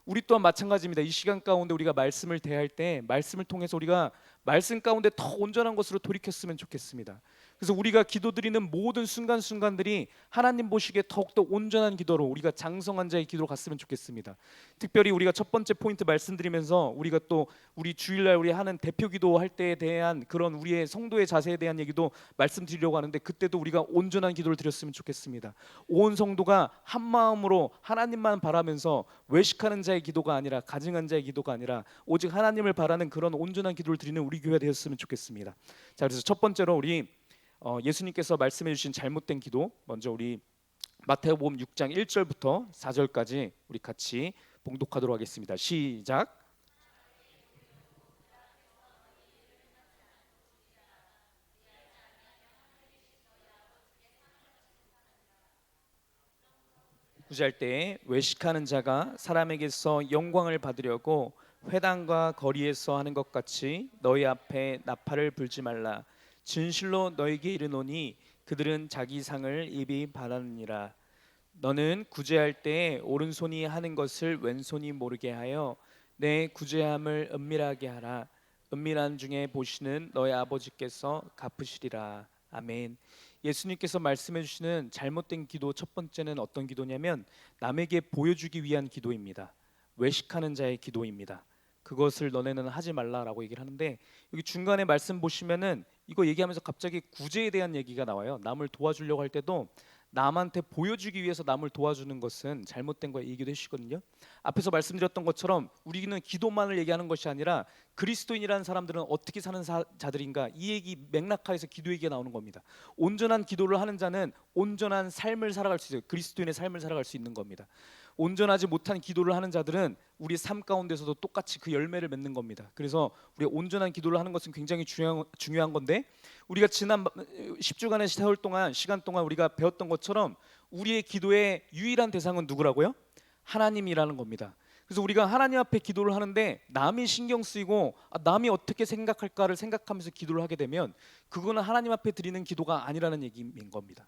우리 또한 마찬가지입니다. 이 시간 가운데 우리가 말씀을 대할 때 말씀을 통해서 우리가 말씀 가운데 더 온전한 것으로 돌이켰으면 좋겠습니다. 그래서 우리가 기도드리는 모든 순간순간들이 하나님 보시기에 더욱더 온전한 기도로 우리가 장성한 자의 기도로 갔으면 좋겠습니다. 특별히 우리가 첫 번째 포인트 말씀드리면서 우리가 또 우리 주일날 우리 하는 대표 기도할 때에 대한 그런 우리의 성도의 자세에 대한 얘기도 말씀드리려고 하는데, 그때도 우리가 온전한 기도를 드렸으면 좋겠습니다. 온 성도가 한 마음으로 하나님만 바라면서 외식하는 자의 기도가 아니라, 가증한 자의 기도가 아니라 오직 하나님을 바라는 그런 온전한 기도를 드리는 우리 교회가 되었으면 좋겠습니다. 자, 그래서 첫 번째로 우리 예수님께서 말씀해 주신 잘못된 기도, 먼저 우리 마태복음 6장 1절부터 4절까지 우리 같이 봉독하도록 하겠습니다. 시작. 구제할 때에 외식하는 자가 사람에게서 영광을 받으려고 회당과 거리에서 하는 것 같이 너희 앞에 나팔을 불지 말라. 진실로 너희에게 이르노니 그들은 자기 상을 입이 바라느니라. 너는 구제할 때에 오른손이 하는 것을 왼손이 모르게 하여 내 구제함을 은밀하게 하라. 은밀한 중에 보시는 너희 아버지께서 갚으시리라. 아멘. 예수님께서 말씀해 주시는 잘못된 기도 첫 번째는 어떤 기도냐면 남에게 보여주기 위한 기도입니다. 외식하는 자의 기도입니다. 그것을 너네는 하지 말라라고 얘기를 하는데, 여기 중간에 말씀 보시면은 이거 얘기하면서 갑자기 구제에 대한 얘기가 나와요. 남을 도와주려고 할 때도 남한테 보여주기 위해서 남을 도와주는 것은 잘못된 거에 얘기도 해주시거든요. 앞에서 말씀드렸던 것처럼 우리는 기도만을 얘기하는 것이 아니라 그리스도인이라는 사람들은 어떻게 사는 자들인가, 이 얘기 맥락하에서 기도 얘기가 나오는 겁니다. 온전한 기도를 하는 자는 온전한 삶을 살아갈 수 있어요. 그리스도인의 삶을 살아갈 수 있는 겁니다. 온전하지 못한 기도를 하는 자들은 우리 삶 가운데서도 똑같이 그 열매를 맺는 겁니다. 그래서 우리 온전한 기도를 하는 것은 굉장히 중요한 건데, 우리가 지난 10주간의 세월 동안 시간 동안 우리가 배웠던 것처럼 우리의 기도의 유일한 대상은 누구라고요? 하나님이라는 겁니다. 그래서 우리가 하나님 앞에 기도를 하는데 남이 신경 쓰이고 남이 어떻게 생각할까를 생각하면서 기도를 하게 되면 그거는 하나님 앞에 드리는 기도가 아니라는 얘기인 겁니다.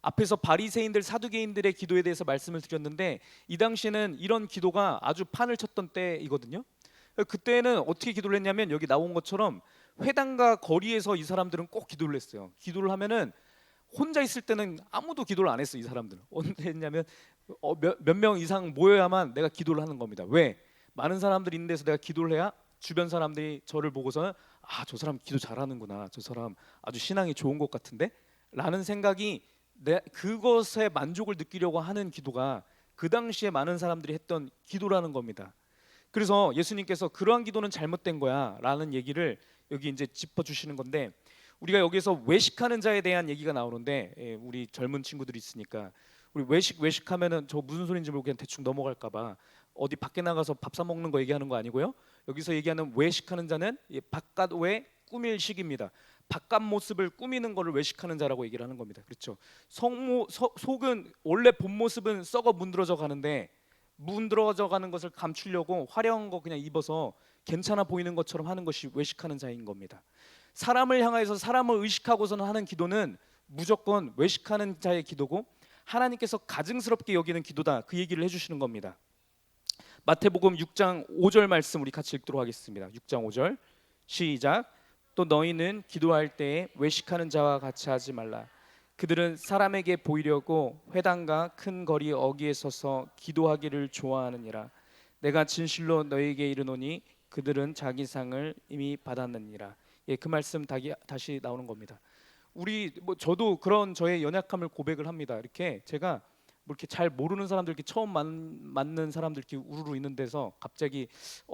앞에서 바리새인들, 사두개인들의 기도에 대해서 말씀을 드렸는데, 이 당시에는 이런 기도가 아주 판을 쳤던 때이거든요. 그때는 어떻게 기도를 했냐면 여기 나온 것처럼 회당과 거리에서 이 사람들은 꼭 기도를 했어요. 기도를 하면은 혼자 있을 때는 아무도 기도를 안 했어요. 이 사람들은 언제 했냐면 몇 명 이상 모여야만 내가 기도를 하는 겁니다. 왜? 많은 사람들이 있는 데서 내가 기도를 해야 주변 사람들이 저를 보고서는 저 사람 기도 잘하는구나, 저 사람 아주 신앙이 좋은 것 같은데 라는 생각이, 그것에 만족을 느끼려고 하는 기도가 그 당시에 많은 사람들이 했던 기도라는 겁니다. 그래서 예수님께서 그러한 기도는 잘못된 거야 라는 얘기를 여기 이제 짚어주시는 건데, 우리가 여기서 외식하는 자에 대한 얘기가 나오는데, 우리 젊은 친구들이 있으니까 우리 외식하면은 저 무슨 소리인지 모르고 그냥 대충 넘어갈까 봐 어디 밖에 나가서 밥 사 먹는 거 얘기하는 거 아니고요. 여기서 얘기하는 외식하는 자는 바깥 외 꾸밀 식입니다. 바깥 모습을 꾸미는 것을 외식하는 자라고 얘기를 하는 겁니다. 그렇죠. 속은 원래 본 모습은 썩어 문드러져 가는데 문드러져 가는 것을 감추려고 화려한 거 그냥 입어서 괜찮아 보이는 것처럼 하는 것이 외식하는 자인 겁니다. 사람을 향해서 사람을 의식하고서는 하는 기도는 무조건 외식하는 자의 기도고 하나님께서 가증스럽게 여기는 기도다, 그 얘기를 해주시는 겁니다. 마태복음 6장 5절 말씀 우리 같이 읽도록 하겠습니다. 6장 5절 시작. 또 너희는 기도할 때에 외식하는 자와 같이 하지 말라. 그들은 사람에게 보이려고 회당과 큰 거리 어귀에 서서 기도하기를 좋아하느니라. 내가 진실로 너희에게 이르노니 그들은 자기 상을 이미 받았느니라. 그 말씀 다시 나오는 겁니다. 저도 그런 저의 연약함을 고백을 합니다. 이렇게 제가 이렇게 잘 모르는 사람들, 이렇게 처음 만난 사람들 이렇게 우르르 있는 데서 갑자기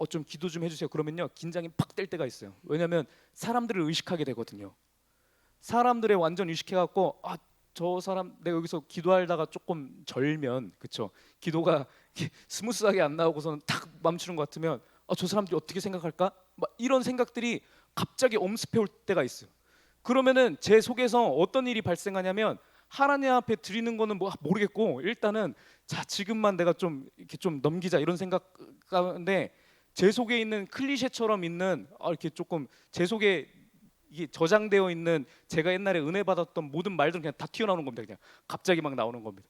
좀 기도 좀 해주세요. 그러면요 긴장이 팍 될 때가 있어요. 왜냐하면 사람들을 의식하게 되거든요. 사람들의 완전 의식해갖고 저 사람 내가 여기서 기도하다가 조금 절면, 그쵸? 기도가 스무스하게 안 나오고서는 탁 멈추는 것 같으면 저 사람들이 어떻게 생각할까? 막 이런 생각들이 갑자기 엄습해 올 때가 있어요. 그러면은 제 속에서 어떤 일이 발생하냐면 하나님 앞에 드리는 거는 모르겠고 일단은 지금만 내가 좀 이렇게 좀 넘기자 이런 생각하는데, 제 속에 있는 클리셰처럼 있는 이렇게 조금 제 속에 이게 저장되어 있는 제가 옛날에 은혜 받았던 모든 말들은 그냥 다 튀어나오는 겁니다. 그냥 갑자기 막 나오는 겁니다.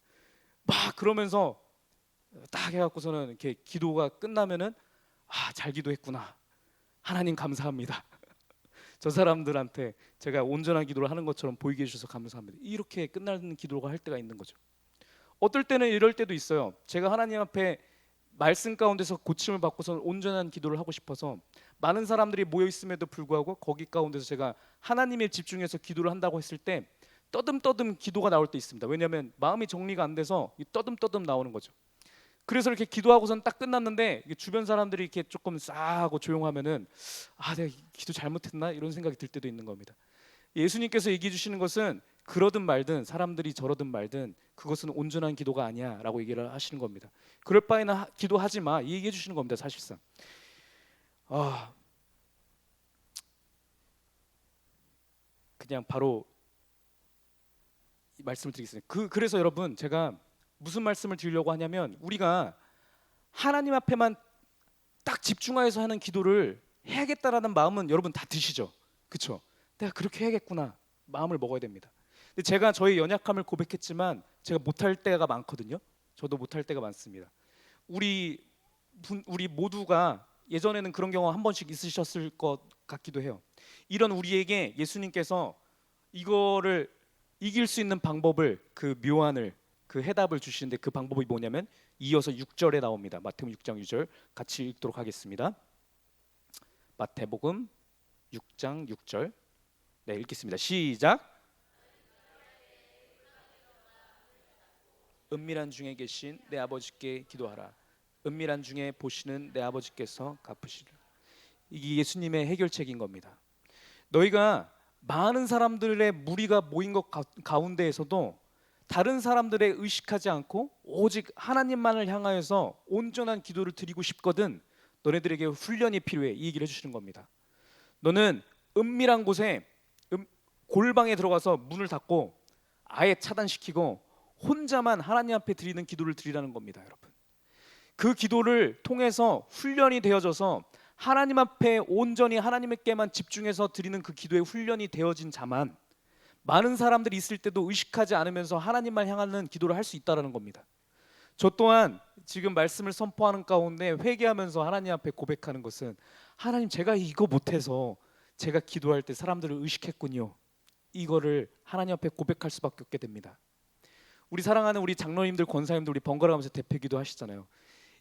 막 그러면서 딱 해갖고서는 이렇게 기도가 끝나면은 잘 기도했구나, 하나님 감사합니다. 저 사람들한테 제가 온전한 기도를 하는 것처럼 보이게 해주셔서 감사합니다. 이렇게 끝나는 기도가 할 때가 있는 거죠. 어떨 때는 이럴 때도 있어요. 제가 하나님 앞에 말씀 가운데서 고침을 받고서 온전한 기도를 하고 싶어서 많은 사람들이 모여 있음에도 불구하고 거기 가운데서 제가 하나님에 집중해서 기도를 한다고 했을 때 떠듬떠듬 기도가 나올 때 있습니다. 왜냐하면 마음이 정리가 안 돼서 떠듬떠듬 나오는 거죠. 그래서 이렇게 기도하고선 딱 끝났는데 주변 사람들이 이렇게 조금 싸하고 조용하면은 내가 기도 잘못했나 이런 생각이 들 때도 있는 겁니다. 예수님께서 얘기해 주시는 것은 그러든 말든 사람들이 저러든 말든 그것은 온전한 기도가 아니야라고 얘기를 하시는 겁니다. 그럴 바에는 기도하지 마, 이 얘기해 주시는 겁니다. 사실상 그냥 바로 말씀을 드리겠습니다. 그래서 여러분, 제가 무슨 말씀을 드리려고 하냐면 우리가 하나님 앞에만 딱 집중하여서 하는 기도를 해야겠다라는 마음은 여러분 다 드시죠? 그렇죠? 내가 그렇게 해야겠구나 마음을 먹어야 됩니다. 근데 제가 저의 연약함을 고백했지만 제가 못할 때가 많거든요. 저도 못할 때가 많습니다. 우리 모두가 예전에는 그런 경험 한 번씩 있으셨을 것 같기도 해요. 이런 우리에게 예수님께서 이거를 이길 수 있는 방법을, 그 묘안을, 그 해답을 주시는데 그 방법이 뭐냐면 이어서 6절에 나옵니다. 마태복음 6장 6절 같이 읽도록 하겠습니다. 마태복음 6장 6절 네, 읽겠습니다. 시작. 은밀한 중에 계신 내 아버지께 기도하라. 은밀한 중에 보시는 내 아버지께서 갚으시리라. 이게 예수님의 해결책인 겁니다. 너희가 많은 사람들의 무리가 모인 것 가운데에서도 다른 사람들의 의식하지 않고 오직 하나님만을 향하여서 온전한 기도를 드리고 싶거든 너네들에게 훈련이 필요해, 이 얘기를 해주시는 겁니다. 너는 은밀한 곳에 골방에 들어가서 문을 닫고 아예 차단시키고 혼자만 하나님 앞에 드리는 기도를 드리라는 겁니다. 여러분, 그 기도를 통해서 훈련이 되어져서 하나님 앞에 온전히 하나님께만 집중해서 드리는 그 기도의 훈련이 되어진 자만 많은 사람들이 있을 때도 의식하지 않으면서 하나님만 향하는 기도를 할 수 있다는 겁니다. 저 또한 지금 말씀을 선포하는 가운데 회개하면서 하나님 앞에 고백하는 것은 하나님, 제가 이거 못해서 제가 기도할 때 사람들을 의식했군요. 이거를 하나님 앞에 고백할 수밖에 없게 됩니다. 우리 사랑하는 우리 장로님들, 권사님들, 우리 번갈아 가면서 대표기도 하시잖아요.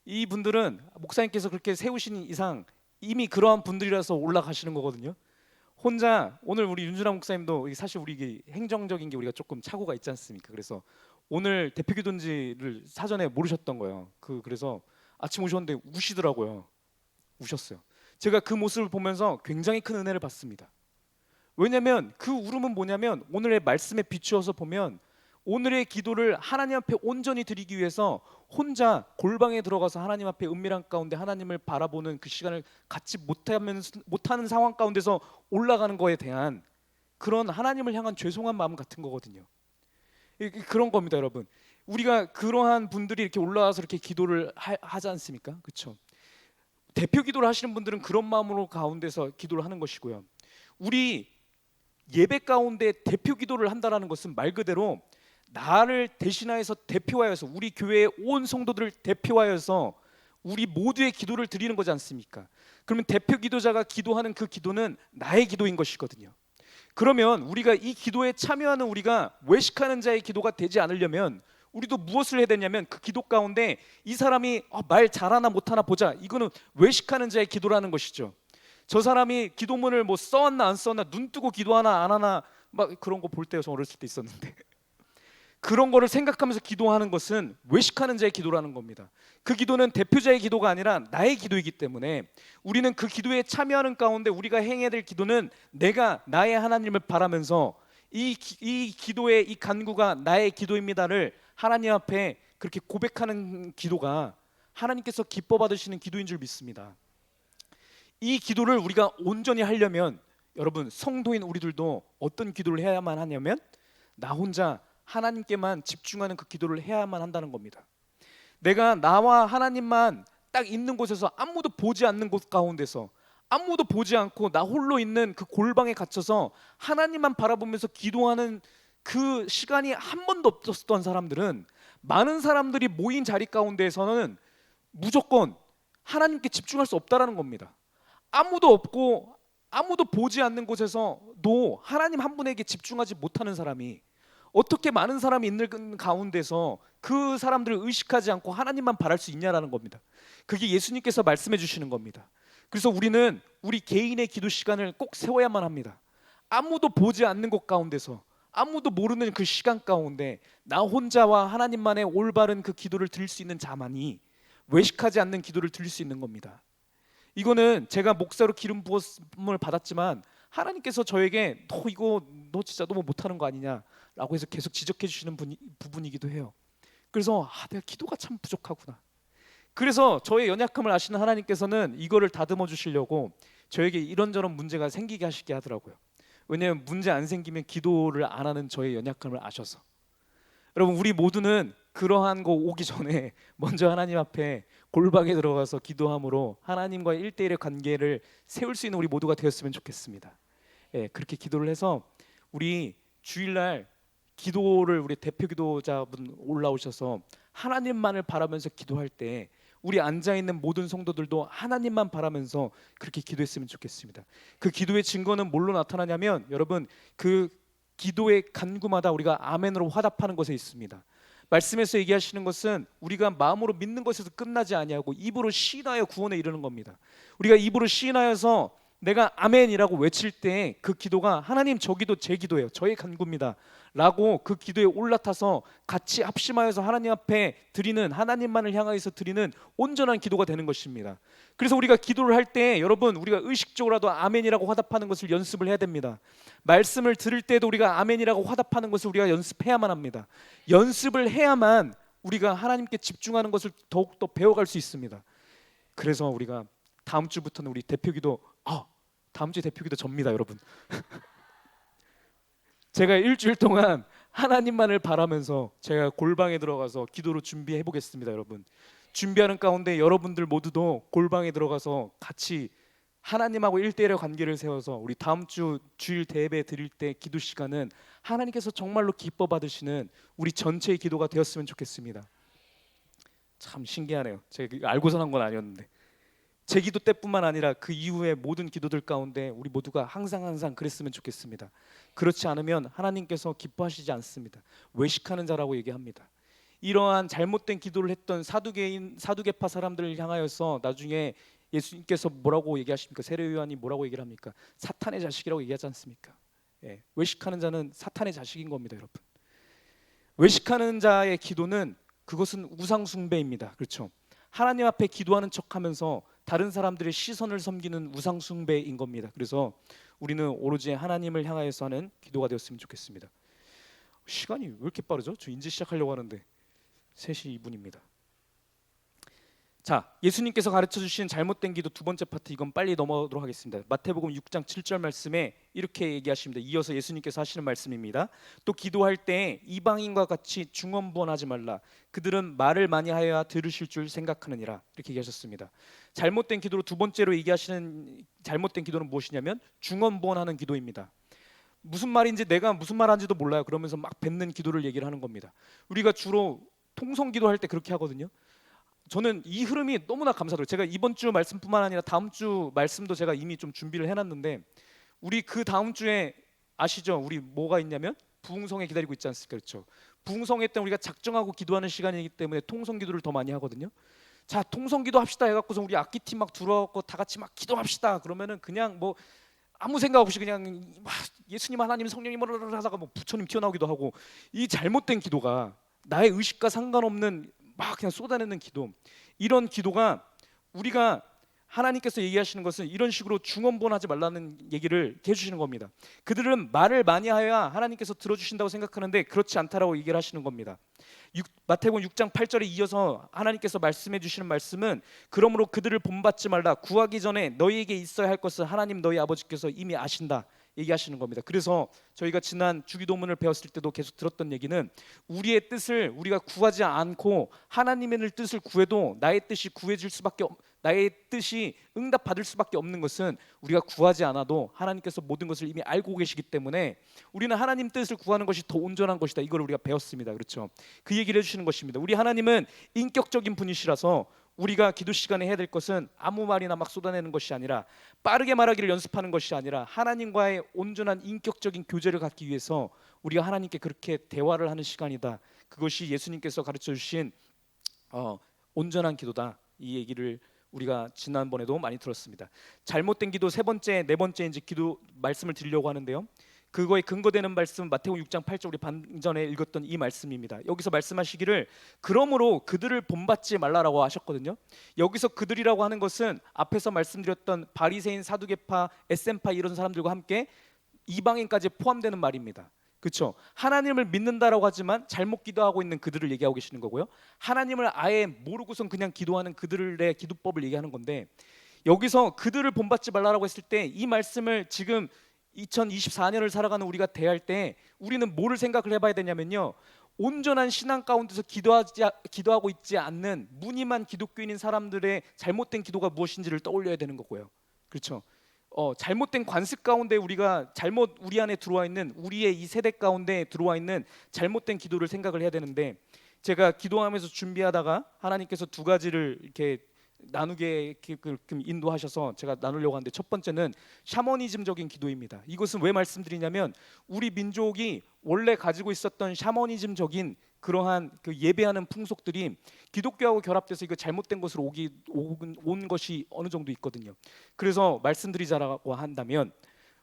이분들은 목사님께서 그렇게 세우신 이상 이미 그러한 분들이라서 올라가시는 거거든요. 혼자 오늘 우리 윤준아 목사님도 사실 우리 행정적인 게 우리가 조금 착오가 있지 않습니까? 그래서 오늘 대표기도인지를 사전에 모르셨던 거예요. 그래서 아침 오셨는데 우시더라고요. 우셨어요. 제가 그 모습을 보면서 굉장히 큰 은혜를 받습니다. 왜냐하면 그 울음은 뭐냐면 오늘의 말씀에 비추어서 보면 오늘의 기도를 하나님 앞에 온전히 드리기 위해서 혼자 골방에 들어가서 하나님 앞에 은밀한 가운데 하나님을 바라보는 그 시간을 갖지 못하는 상황 가운데서 올라가는 거에 대한 그런 하나님을 향한 죄송한 마음 같은 거거든요. 그런 겁니다, 여러분. 우리가 그러한 분들이 이렇게 올라와서 이렇게 기도를 하지 않습니까? 그렇죠? 대표 기도를 하시는 분들은 그런 마음으로 가운데서 기도를 하는 것이고요. 우리 예배 가운데 대표 기도를 한다라는 것은 말 그대로 나를 대신하여서 대표하여서 우리 교회의 온 성도들을 대표하여서 우리 모두의 기도를 드리는 거지 않습니까? 그러면 대표 기도자가 기도하는 그 기도는 나의 기도인 것이거든요. 그러면 우리가 이 기도에 참여하는 우리가 외식하는 자의 기도가 되지 않으려면 우리도 무엇을 해야 되냐면 그 기도 가운데 이 사람이 말 잘하나 못하나 보자, 이거는 외식하는 자의 기도라는 것이죠. 저 사람이 기도문을 뭐 써왔나 안 써왔나, 눈 뜨고 기도하나 안 하나, 막 그런 거 볼 때 저 어렸을 때 있었는데 그런 거를 생각하면서 기도하는 것은 외식하는 자의 기도라는 겁니다. 그 기도는 대표자의 기도가 아니라 나의 기도이기 때문에 우리는 그 기도에 참여하는 가운데 우리가 행해야 될 기도는 내가 나의 하나님을 바라면서 이 기도의 이 간구가 나의 기도입니다를 하나님 앞에 그렇게 고백하는 기도가 하나님께서 기뻐 받으시는 기도인 줄 믿습니다. 이 기도를 우리가 온전히 하려면 여러분, 성도인 우리들도 어떤 기도를 해야만 하냐면 나 혼자 하나님께만 집중하는 그 기도를 해야만 한다는 겁니다. 내가 나와 하나님만 딱 있는 곳에서 아무도 보지 않는 곳 가운데서 아무도 보지 않고 나 홀로 있는 그 골방에 갇혀서 하나님만 바라보면서 기도하는 그 시간이 한 번도 없었던 사람들은 많은 사람들이 모인 자리 가운데에서는 무조건 하나님께 집중할 수 없다라는 겁니다. 아무도 없고 아무도 보지 않는 곳에서도 하나님 한 분에게 집중하지 못하는 사람이 어떻게 많은 사람이 있는 가운데서 그 사람들을 의식하지 않고 하나님만 바랄 수 있냐라는 겁니다. 그게 예수님께서 말씀해 주시는 겁니다. 그래서 우리는 우리 개인의 기도 시간을 꼭 세워야만 합니다. 아무도 보지 않는 곳 가운데서, 아무도 모르는 그 시간 가운데 나 혼자와 하나님만의 올바른 그 기도를 드릴 수 있는 자만이 외식하지 않는 기도를 드릴 수 있는 겁니다. 이거는 제가 목사로 기름 부었음을 받았지만 하나님께서 저에게 너 진짜 너무 못하는 거 아니냐라고 해서 계속 지적해 주시는 부분이기도 해요. 그래서 내가 기도가 참 부족하구나. 그래서 저의 연약함을 아시는 하나님께서는 이거를 다듬어 주시려고 저에게 이런저런 문제가 생기게 하시게 하더라고요. 왜냐하면 문제 안 생기면 기도를 안 하는 저의 연약함을 아셔서. 여러분, 우리 모두는 그러한 거 오기 전에 먼저 하나님 앞에 골방에 들어가서 기도함으로 하나님과의 1대1의 관계를 세울 수 있는 우리 모두가 되었으면 좋겠습니다. 예, 그렇게 기도를 해서 우리 주일날 기도를 우리 대표 기도자분 올라오셔서 하나님만을 바라면서 기도할 때 우리 앉아있는 모든 성도들도 하나님만 바라면서 그렇게 기도했으면 좋겠습니다. 그 기도의 증거는 뭘로 나타나냐면 여러분, 그 기도의 간구마다 우리가 아멘으로 화답하는 것에 있습니다. 말씀에서 얘기하시는 것은 우리가 마음으로 믿는 것에서 끝나지 아니하고 입으로 시인하여 구원에 이르는 겁니다. 우리가 입으로 시인하여서 내가 아멘이라고 외칠 때 그 기도가 하나님, 저 기도 제 기도예요, 저의 간구입니다 라고 그 기도에 올라타서 같이 합심하여서 하나님 앞에 드리는, 하나님만을 향하여서 드리는 온전한 기도가 되는 것입니다. 그래서 우리가 기도를 할 때 여러분, 우리가 의식적으로라도 아멘이라고 화답하는 것을 연습을 해야 됩니다. 말씀을 들을 때도 우리가 아멘이라고 화답하는 것을 우리가 연습해야만 합니다. 연습을 해야만 우리가 하나님께 집중하는 것을 더욱더 배워갈 수 있습니다. 그래서 우리가 다음 주부터는 우리 대표기도, 다음 주 대표기도 접니다 여러분. 제가 일주일 동안 하나님만을 바라면서 제가 골방에 들어가서 기도로 준비해 보겠습니다. 여러분, 준비하는 가운데 여러분들 모두도 골방에 들어가서 같이 하나님하고 1대1의 관계를 세워서 우리 다음 주 주일 대예배 드릴 때 기도 시간은 하나님께서 정말로 기뻐 받으시는 우리 전체의 기도가 되었으면 좋겠습니다. 참 신기하네요. 제가 알고서 한 건 아니었는데 제 기도 때뿐만 아니라 그 이후의 모든 기도들 가운데 우리 모두가 항상 그랬으면 좋겠습니다. 그렇지 않으면 하나님께서 기뻐하시지 않습니다. 외식하는 자라고 얘기합니다. 이러한 잘못된 기도를 했던 사두개파 사람들을 향하여서 나중에 예수님께서 뭐라고 얘기하십니까? 세례 요한이 뭐라고 얘기를 합니까? 사탄의 자식이라고 얘기하지 않습니까? 예, 외식하는 자는 사탄의 자식인 겁니다, 여러분. 외식하는 자의 기도는 그것은 우상 숭배입니다. 그렇죠? 하나님 앞에 기도하는 척하면서 다른 사람들의 시선을 섬기는 우상 숭배인 겁니다. 그래서 우리는 오로지 하나님을 향하여서 하는 기도가 되었으면 좋겠습니다. 시간이 왜 이렇게 빠르죠? 저 이제 시작하려고 하는데 3시 2분입니다. 자, 예수님께서 가르쳐 주신 잘못된 기도 두 번째 파트, 이건 빨리 넘어가도록 하겠습니다. 마태복음 6장 7절 말씀에 이렇게 얘기하십니다. 이어서 예수님께서 하시는 말씀입니다. 또 기도할 때 이방인과 같이 중언부언하지 말라. 그들은 말을 많이 하여야 들으실 줄 생각하느니라. 이렇게 얘기하셨습니다. 잘못된 기도로 두 번째로 얘기하시는 잘못된 기도는 무엇이냐면 중언부언하는 기도입니다. 무슨 말인지 내가 무슨 말 하는지도 몰라요. 그러면서 막 뱉는 기도를 얘기를 하는 겁니다. 우리가 주로 통성 기도할 때 그렇게 하거든요. 저는 이 흐름이 너무나 감사드려요. 제가 이번 주 말씀뿐만 아니라 다음 주 말씀도 제가 이미 좀 준비를 해놨는데 우리 그 다음 주에 아시죠? 우리 뭐가 있냐면 부흥성회 기다리고 있지 않습니까? 그렇죠? 부흥성회 때 우리가 작정하고 기도하는 시간이기 때문에 통성 기도를 더 많이 하거든요. 자, 통성 기도 합시다 해갖고서 우리 악기팀 막 들어와갖고 다 같이 막 기도합시다 그러면은 그냥 뭐 아무 생각 없이 그냥 막 예수님, 하나님, 성령님 하다가 뭐 부처님 튀어나오기도 하고, 이 잘못된 기도가 나의 의식과 상관없는 막 그냥 쏟아내는 기도, 이런 기도가 우리가 하나님께서 얘기하시는 것은 이런 식으로 중언부언하지 말라는 얘기를 해주시는 겁니다. 그들은 말을 많이 하여야 하나님께서 들어주신다고 생각하는데 그렇지 않다라고 얘기를 하시는 겁니다. 마태복음 6장 8절에 이어서 하나님께서 말씀해 주시는 말씀은 그러므로 그들을 본받지 말라. 구하기 전에 너희에게 있어야 할 것을 하나님 너희 아버지께서 이미 아신다 얘기하시는 겁니다. 그래서 저희가 지난 주기도문을 배웠을 때도 계속 들었던 얘기는 우리의 뜻을 우리가 구하지 않고 하나님의 뜻을 구해도 나의 뜻이 응답받을 수밖에 없는 것은 우리가 구하지 않아도 하나님께서 모든 것을 이미 알고 계시기 때문에 우리는 하나님 뜻을 구하는 것이 더 온전한 것이다. 이걸 우리가 배웠습니다. 그렇죠? 그 얘기를 해주시는 것입니다. 우리 하나님은 인격적인 분이시라서 우리가 기도 시간에 해야 될 것은 아무 말이나 막 쏟아내는 것이 아니라, 빠르게 말하기를 연습하는 것이 아니라, 하나님과의 온전한 인격적인 교제를 갖기 위해서 우리가 하나님께 그렇게 대화를 하는 시간이다. 그것이 예수님께서 가르쳐 주신 온전한 기도다. 이 얘기를 우리가 지난번에도 많이 들었습니다. 잘못된 기도 세 번째, 네 번째 이제 기도 말씀을 드리려고 하는데요. 그거에 근거되는 말씀 마태복음 6장 8절 우리 방전에 읽었던 이 말씀입니다. 여기서 말씀하시기를 그러므로 그들을 본받지 말라라고 하셨거든요. 여기서 그들이라고 하는 것은 앞에서 말씀드렸던 바리새인, 사두개파, 에센파 이런 사람들과 함께 이방인까지 포함되는 말입니다. 그렇죠? 하나님을 믿는다라고 하지만 잘못 기도하고 있는 그들을 얘기하고 계시는 거고요. 하나님을 아예 모르고선 그냥 기도하는 그들의 기도법을 얘기하는 건데, 여기서 그들을 본받지 말라라고 했을 때 이 말씀을 지금 2024년을 살아가는 우리가 대할 때 우리는 뭐를 생각을 해봐야 되냐면요, 온전한 신앙 가운데서 기도하고 있지 않는 무늬만 기독교인인 사람들의 잘못된 기도가 무엇인지를 떠올려야 되는 거고요. 그렇죠? 잘못된 관습 가운데 우리가 잘못 우리 안에 들어와 있는, 우리의 이 세대 가운데 들어와 있는 잘못된 기도를 생각을 해야 되는데, 제가 기도하면서 준비하다가 하나님께서 두 가지를 이렇게 나누게 인도하셔서 제가 나누려고 하는데, 첫 번째는 샤머니즘적인 기도입니다. 이것은 왜 말씀드리냐면, 우리 민족이 원래 가지고 있었던 샤머니즘적인 그러한 그 예배하는 풍속들이 기독교하고 결합돼서 이거 잘못된 것으로 온 것이 어느 정도 있거든요. 그래서 말씀드리자라고 한다면,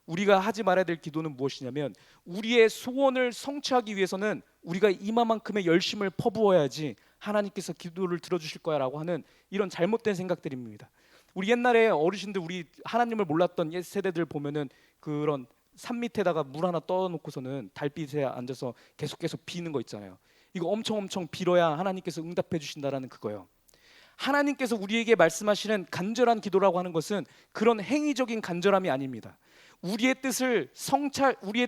우리가 하지 말아야 될 기도는 무엇이냐면, 우리의 소원을 성취하기 위해서는 우리가 이마만큼의 열심을 퍼부어야지 하나님께서 기도를 들어주실 거야 라고 하는 이런 잘못된 생각들입니다. 우리 옛날에 어르신들, 우리 하나님을 몰랐던 옛 세대들 보면은 그런 산 밑에다가 물 하나 떠놓고서는 달빛에 앉아서 계속 비는 거 있잖아요. 이거 엄청 빌어야 하나님께서 응답해 주신다라는 그거예요. 하나님께서 우리에게 말씀하시는 간절한 기도라고 하는 것은 그런 행위적인 간절함이 아닙니다. 우리의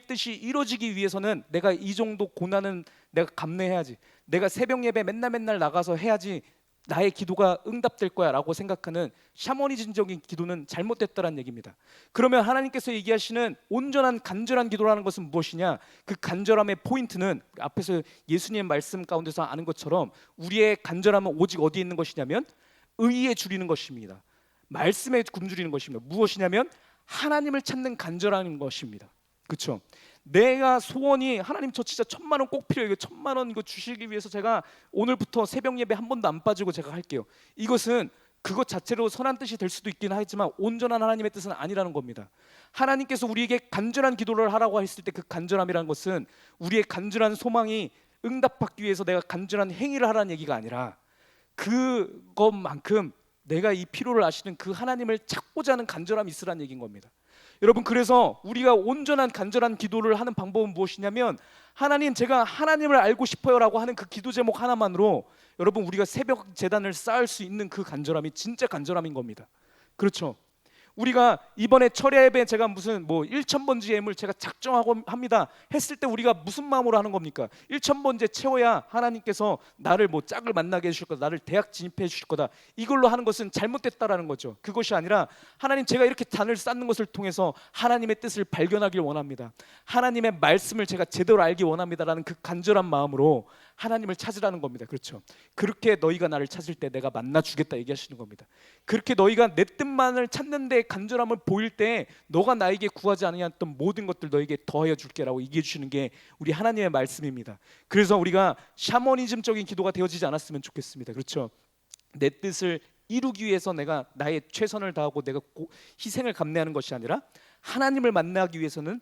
뜻이 이루어지기 위해서는 내가 이 정도 고난은 내가 감내해야지, 내가 새벽 예배 맨날 나가서 해야지 나의 기도가 응답될 거야 라고 생각하는 샤머니즘적인 기도는 잘못됐다는 얘기입니다. 그러면 하나님께서 얘기하시는 온전한 간절한 기도라는 것은 무엇이냐? 그 간절함의 포인트는 앞에서 예수님의 말씀 가운데서 아는 것처럼 우리의 간절함은 오직 어디에 있는 것이냐면 의에 줄이는 것입니다. 말씀에 굶주리는 것입니다. 무엇이냐면 하나님을 찾는 간절한 것입니다. 그렇죠? 내가 소원이 하나님 저 진짜 1,000만 원 꼭 필요해요. 1,000만 원 이거 주시기 위해서 제가 오늘부터 새벽 예배 한 번도 안 빠지고 제가 할게요. 이것은 그것 자체로 선한 뜻이 될 수도 있긴 하지만 온전한 하나님의 뜻은 아니라는 겁니다. 하나님께서 우리에게 간절한 기도를 하라고 했을 때 그 간절함이라는 것은 우리의 간절한 소망이 응답받기 위해서 내가 간절한 행위를 하라는 얘기가 아니라, 그것만큼 내가 이 필요를 아시는 그 하나님을 찾고자 하는 간절함이 있으라는 얘기인 겁니다. 여러분, 그래서 우리가 온전한 간절한 기도를 하는 방법은 무엇이냐면, 하나님 제가 하나님을 알고 싶어요 라고 하는 그 기도 제목 하나만으로 여러분 우리가 새벽 제단을 쌓을 수 있는 그 간절함이 진짜 간절함인 겁니다. 그렇죠? 우리가 이번에 철야 예배 제가 무슨 1,000번째 예물 제가 작정하고 합니다 했을 때 우리가 무슨 마음으로 하는 겁니까? 1,000번째 채워야 하나님께서 나를 짝을 만나게 해주실 거다, 나를 대학 진입해 주실 거다, 이걸로 하는 것은 잘못됐다라는 거죠. 그것이 아니라 하나님 제가 이렇게 단을 쌓는 것을 통해서 하나님의 뜻을 발견하길 원합니다, 하나님의 말씀을 제가 제대로 알기 원합니다라는 그 간절한 마음으로 하나님을 찾으라는 겁니다. 그렇죠? 그렇게 너희가 나를 찾을 때 내가 만나 주겠다 얘기하시는 겁니다. 그렇게 너희가 내 뜻만을 찾는 데 간절함을 보일 때 너가 나에게 구하지 않았던 모든 것들 너에게 더하여 줄게라고 얘기해 주시는 게 우리 하나님의 말씀입니다. 그래서 우리가 샤머니즘적인 기도가 되어지지 않았으면 좋겠습니다. 그렇죠? 내 뜻을 이루기 위해서 내가 나의 최선을 다하고 내가 희생을 감내하는 것이 아니라, 하나님을 만나기 위해서는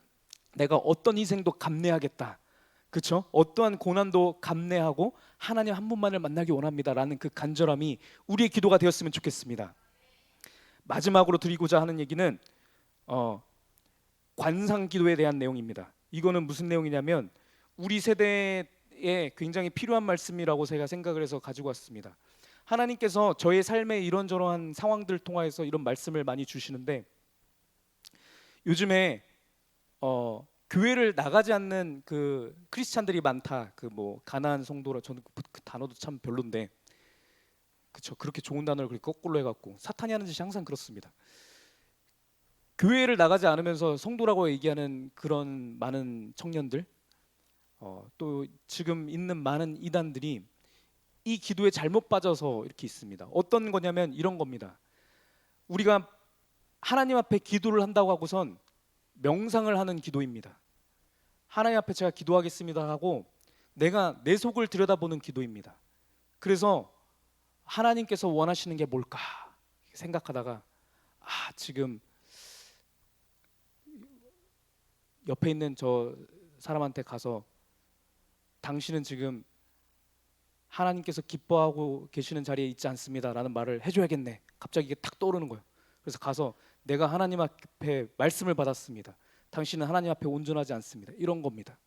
내가 어떤 희생도 감내하겠다, 그렇죠? 어떠한 고난도 감내하고 하나님 한 분만을 만나기 원합니다라는 그 간절함이 우리의 기도가 되었으면 좋겠습니다. 마지막으로 드리고자 하는 얘기는 관상 기도에 대한 내용입니다. 이거는 무슨 내용이냐면 우리 세대에 굉장히 필요한 말씀이라고 제가 생각을 해서 가지고 왔습니다. 하나님께서 저의 삶의 이런저런 상황들을 통해서 이런 말씀을 많이 주시는데, 요즘에 교회를 나가지 않는 그 크리스찬들이 많다. 가나안 성도라, 저는 그 단어도 참 별론데, 그렇죠? 그렇게 좋은 단어를 그렇게 거꾸로 해갖고 사탄이 하는 짓이 항상 그렇습니다. 교회를 나가지 않으면서 성도라고 얘기하는 그런 많은 청년들, 또 지금 있는 많은 이단들이 이 기도에 잘못 빠져서 이렇게 있습니다. 어떤 거냐면 이런 겁니다. 우리가 하나님 앞에 기도를 한다고 하고선 명상을 하는 기도입니다. 하나님 앞에 제가 기도하겠습니다 하고 내가 내 속을 들여다보는 기도입니다. 그래서 하나님께서 원하시는 게 뭘까 생각하다가 지금 옆에 있는 저 사람한테 가서 당신은 지금 하나님께서 기뻐하고 계시는 자리에 있지 않습니다 라는 말을 해줘야겠네. 갑자기 이게 탁 떠오르는 거예요. 그래서 가서 내가 하나님 앞에 말씀을 받았습니다. 당신은 하나님 앞에 온전하지 않습니다. 이런 겁니다.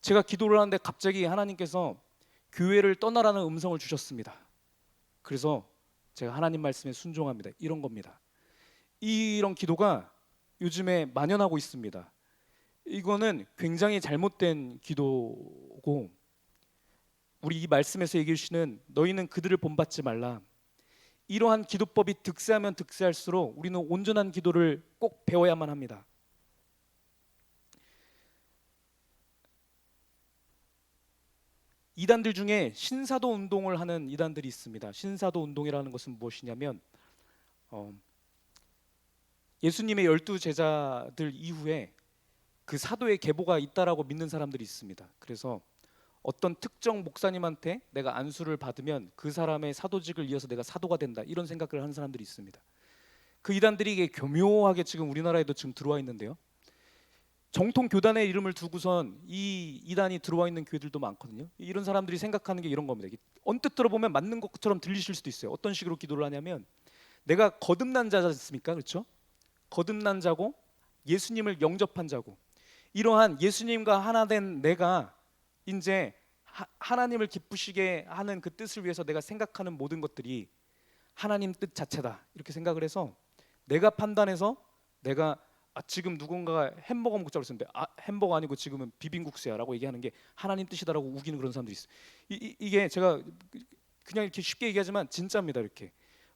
제가 기도를 하는데 갑자기 하나님께서 교회를 떠나라는 음성을 주셨습니다. 그래서 제가 하나님 말씀에 순종합니다. 이런 겁니다. 이런 기도가 요즘에 만연하고 있습니다. 이거는 굉장히 잘못된 기도고, 우리 이 말씀에서 얘기해 주시는 너희는 그들을 본받지 말라, 이러한 기도법이 득세하면 득세할수록 우리는 온전한 기도를 꼭 배워야만 합니다. 이단들 중에 신사도 운동을 하는 이단들이 있습니다. 신사도 운동이라는 것은 무엇이냐면 예수님의 12 제자들 이후에 그 사도의 계보가 있다라고 믿는 사람들이 있습니다. 그래서 어떤 특정 목사님한테 내가 안수를 받으면 그 사람의 사도직을 이어서 내가 사도가 된다, 이런 생각을 하는 사람들이 있습니다. 그 이단들이 이게 교묘하게 지금 우리나라에도 지금 들어와 있는데요. 정통 교단의 이름을 두고선 이 이단이 들어와 있는 교회들도 많거든요. 이런 사람들이 생각하는 게 이런 겁니다. 언뜻 들어보면 맞는 것처럼 들리실 수도 있어요. 어떤 식으로 기도를 하냐면, 내가 거듭난 자지 않습니까? 그렇죠? 거듭난 자고 예수님을 영접한 자고, 이러한 예수님과 하나 된 내가 이제 하나님을 기쁘시게 하는 그 뜻을 위해서 내가 생각하는 모든 것들이 하나님 뜻 자체다, 이렇게 생각을 해서 내가 판단해서 내가 지금 누군가가 햄버거 먹자고 했는데 햄버거 아니고 지금은 비빔국수야 라고 얘기하는 게 하나님 뜻이다라고 우기는 그런 사람들이 있어요. 이게 제가 그냥 이렇게 쉽게 얘기하지만 진짜입니다. 이렇게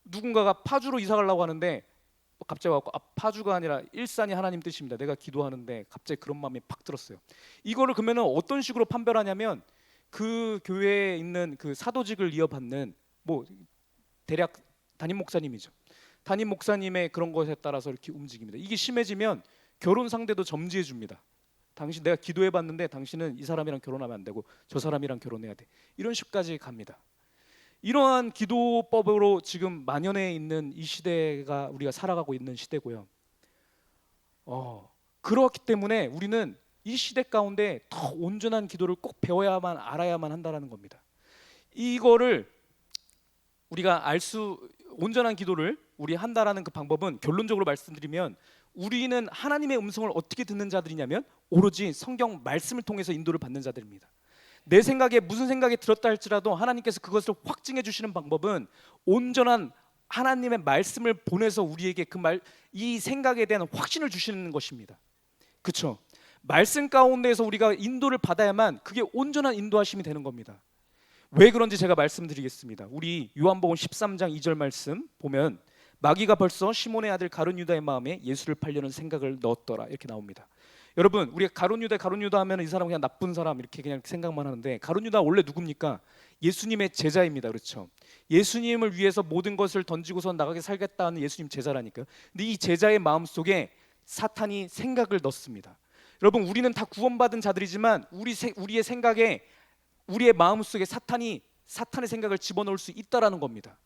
누군가가 파주로 이사 가려고 하는데 갑자기 와서 파주가 아니라 일산이 하나님 뜻입니다. 내가 기도하는데 갑자기 그런 마음이 팍 들었어요. 이거를 그러면 어떤 식으로 판별하냐면, 그 교회에 있는 그 사도직을 이어받는 뭐 대략 담임 목사님이죠. 담임 목사님의 그런 것에 따라서 이렇게 움직입니다. 이게 심해지면 결혼 상대도 점지해 줍니다. 당신 내가 기도해 봤는데 당신은 이 사람이랑 결혼하면 안 되고 저 사람이랑 결혼해야 돼, 이런 식까지 갑니다. 이러한 기도법으로 지금 만연해 있는 이 시대가 우리가 살아가고 있는 시대고요. 그렇기 때문에 우리는 이 시대 가운데 더 온전한 기도를 꼭 배워야만 알아야만 한다는 겁니다. 이거를 우리가 온전한 기도를 우리 한다라는 그 방법은, 결론적으로 말씀드리면 우리는 하나님의 음성을 어떻게 듣는 자들이냐면 오로지 성경 말씀을 통해서 인도를 받는 자들입니다. 내 생각에 무슨 생각이 들었다 할지라도 하나님께서 그것을 확증해 주시는 방법은 온전한 하나님의 말씀을 보내서 우리에게 이 생각에 대한 확신을 주시는 것입니다. 그렇죠? 말씀 가운데에서 우리가 인도를 받아야만 그게 온전한 인도하심이 되는 겁니다. 왜 그런지 제가 말씀드리겠습니다. 우리 요한복음 13장 2절 말씀 보면, 마귀가 벌써 시몬의 아들 가룟 유다의 마음에 예수를 팔려는 생각을 넣었더라, 이렇게 나옵니다. 여러분, 우리가 가룟 유다 하면 이 사람 그냥 나쁜 사람 이렇게 그냥 생각만 하는데, 가룟 유다 원래 누굽니까? 예수님의 제자입니다. 그렇죠? 예수님을 위해서 모든 것을 던지고서 나가게 살겠다는 예수님 제자라니까요. 근데 이 제자의 마음속에 사탄이 생각을 넣습니다. 여러분, 우리는 다 구원받은 자들이지만 우리의 생각에, 우리의 마음속에 사탄의 생각을 집어넣을 수 있다라는 겁니다.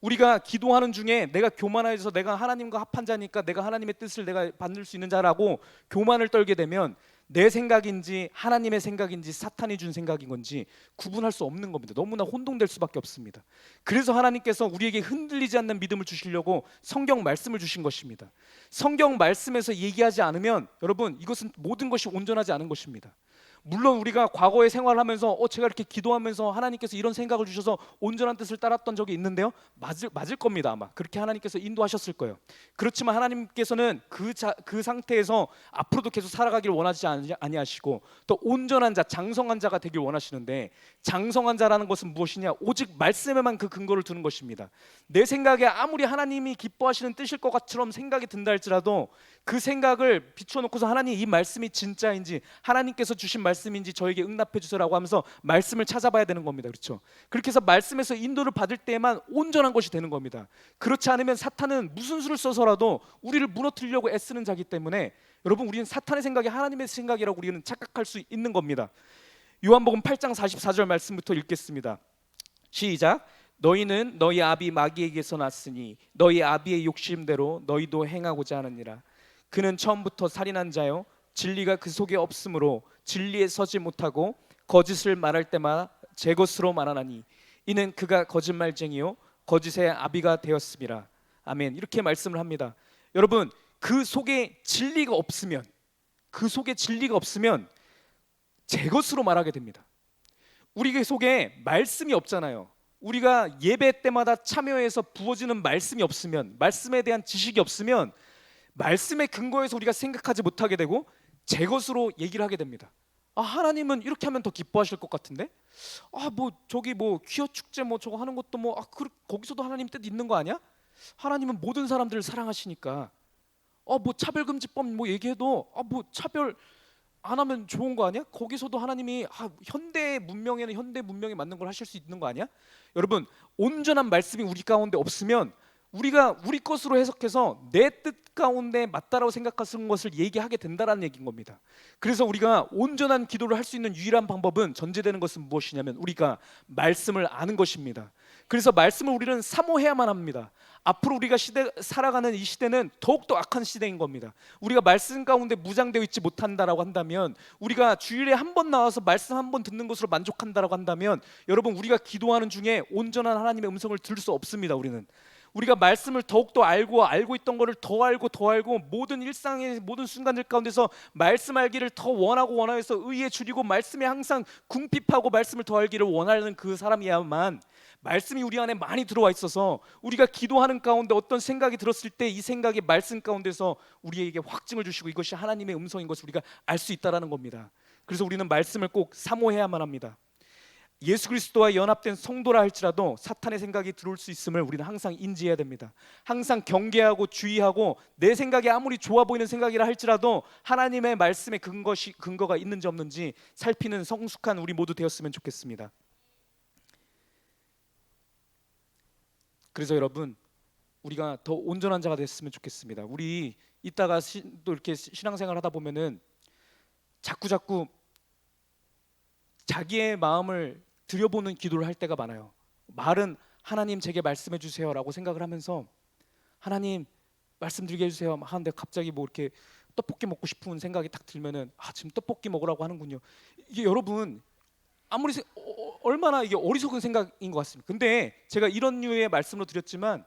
우리가 기도하는 중에 내가 교만해서 내가 하나님과 합한 자니까 내가 하나님의 뜻을 내가 받을 수 있는 자라고 교만을 떨게 되면 내 생각인지 하나님의 생각인지 사탄이 준 생각인 건지 구분할 수 없는 겁니다. 너무나 혼동될 수밖에 없습니다. 그래서 하나님께서 우리에게 흔들리지 않는 믿음을 주시려고 성경 말씀을 주신 것입니다. 성경 말씀에서 얘기하지 않으면 여러분, 이것은 모든 것이 온전하지 않은 것입니다. 물론 우리가 과거에 생활하면서 제가 이렇게 기도하면서 하나님께서 이런 생각을 주셔서 온전한 뜻을 따랐던 적이 있는데요, 맞을 겁니다. 아마 그렇게 하나님께서 인도하셨을 거예요. 그렇지만 하나님께서는 그 상태에서 앞으로도 계속 살아가기를 원하지 아니하시고 또 온전한 자, 장성한 자가 되길 원하시는데, 장성한 자라는 것은 무엇이냐? 오직 말씀에만 그 근거를 두는 것입니다. 내 생각에 아무리 하나님이 기뻐하시는 뜻일 것처럼 생각이 든다 할지라도 그 생각을 비춰놓고서 하나님 이 말씀이 진짜인지, 하나님께서 주신 말씀인지 저에게 응답해 주세요라고 하면서 말씀을 찾아봐야 되는 겁니다. 그렇죠? 그렇게 해서 말씀에서 인도를 받을 때만 온전한 것이 되는 겁니다. 그렇지 않으면 사탄은 무슨 수를 써서라도 우리를 무너뜨리려고 애쓰는 자기 때문에 여러분, 우리는 사탄의 생각이 하나님의 생각이라고 우리는 착각할 수 있는 겁니다. 요한복음 8장 44절 말씀부터 읽겠습니다. 시작. 너희는 너희 아비 마귀에게서 났으니 너희 아비의 욕심대로 너희도 행하고자 하느니라. 그는 처음부터 살인한 자요 진리가 그 속에 없으므로 진리에 서지 못하고 거짓을 말할 때마다 제 것으로 말하나니 이는 그가 거짓말쟁이요 거짓의 아비가 되었음이라. 아멘. 이렇게 말씀을 합니다. 여러분, 그 속에 진리가 없으면 제 것으로 말하게 됩니다. 우리 속에 말씀이 없잖아요. 우리가 예배 때마다 참여해서 부어지는 말씀이 없으면, 말씀에 대한 지식이 없으면 말씀의 근거에서 우리가 생각하지 못하게 되고 제 것으로 얘기를 하게 됩니다. 아, 하나님은 이렇게 하면 더 기뻐하실 것 같은데? 아, 뭐 저기 뭐 퀴어 축제 뭐 저거 하는 것도 뭐 거기서도 하나님 뜻 있는 거 아니야? 하나님은 모든 사람들을 사랑하시니까 뭐 차별금지법 뭐 얘기해도 뭐 차별 안 하면 좋은 거 아니야? 거기서도 하나님이 현대 문명에는 현대 문명에 맞는 걸 하실 수 있는 거 아니야? 여러분, 온전한 말씀이 우리 가운데 없으면 우리가 우리 것으로 해석해서 내 뜻 가운데 맞다라고 생각하는 것을 얘기하게 된다라는 얘기인 겁니다. 그래서 우리가 온전한 기도를 할 수 있는 유일한 방법은, 전제되는 것은 무엇이냐면 우리가 말씀을 아는 것입니다. 그래서 말씀을 우리는 사모해야만 합니다. 앞으로 우리가 살아가는 이 시대는 더욱더 악한 시대인 겁니다. 우리가 말씀 가운데 무장되어 있지 못한다라고 한다면, 우리가 주일에 한 번 나와서 말씀 한 번 듣는 것으로 만족한다라고 한다면, 여러분, 우리가 기도하는 중에 온전한 하나님의 음성을 들을 수 없습니다. 우리가 말씀을 더욱더 알고 있던 것을 더 알고 모든 일상의 모든 순간들 가운데서 말씀 알기를 더 원하여서 의에 줄이고 말씀에 항상 궁핍하고 말씀을 더 알기를 원하는 그 사람이야만 말씀이 우리 안에 많이 들어와 있어서 우리가 기도하는 가운데 어떤 생각이 들었을 때 이 생각이 말씀 가운데서 우리에게 확증을 주시고 이것이 하나님의 음성인 것을 우리가 알 수 있다라는 겁니다. 그래서 우리는 말씀을 꼭 사모해야만 합니다. 예수 그리스도와 연합된 성도라 할지라도 사탄의 생각이 들어올 수 있음을 우리는 항상 인지해야 됩니다. 항상 경계하고 주의하고, 내 생각이 아무리 좋아 보이는 생각이라 할지라도 하나님의 말씀에 근거가 있는지 없는지 살피는 성숙한 우리 모두 되었으면 좋겠습니다. 그래서 여러분, 우리가 더 온전한 자가 됐으면 좋겠습니다. 우리 이따가 또 이렇게 신앙생활 하다 보면은 자꾸 자기의 마음을 들여보는 기도를 할 때가 많아요. 말은 하나님 제게 말씀해 주세요라고 생각을 하면서 하나님 말씀드리게 해주세요 하는데 갑자기 뭐 이렇게 떡볶이 먹고 싶은 생각이 딱 들면은 지금 떡볶이 먹으라고 하는군요. 이게 여러분 아무리 얼마나 이게 어리석은 생각인 것 같습니다. 근데 제가 이런 류의 말씀으로 드렸지만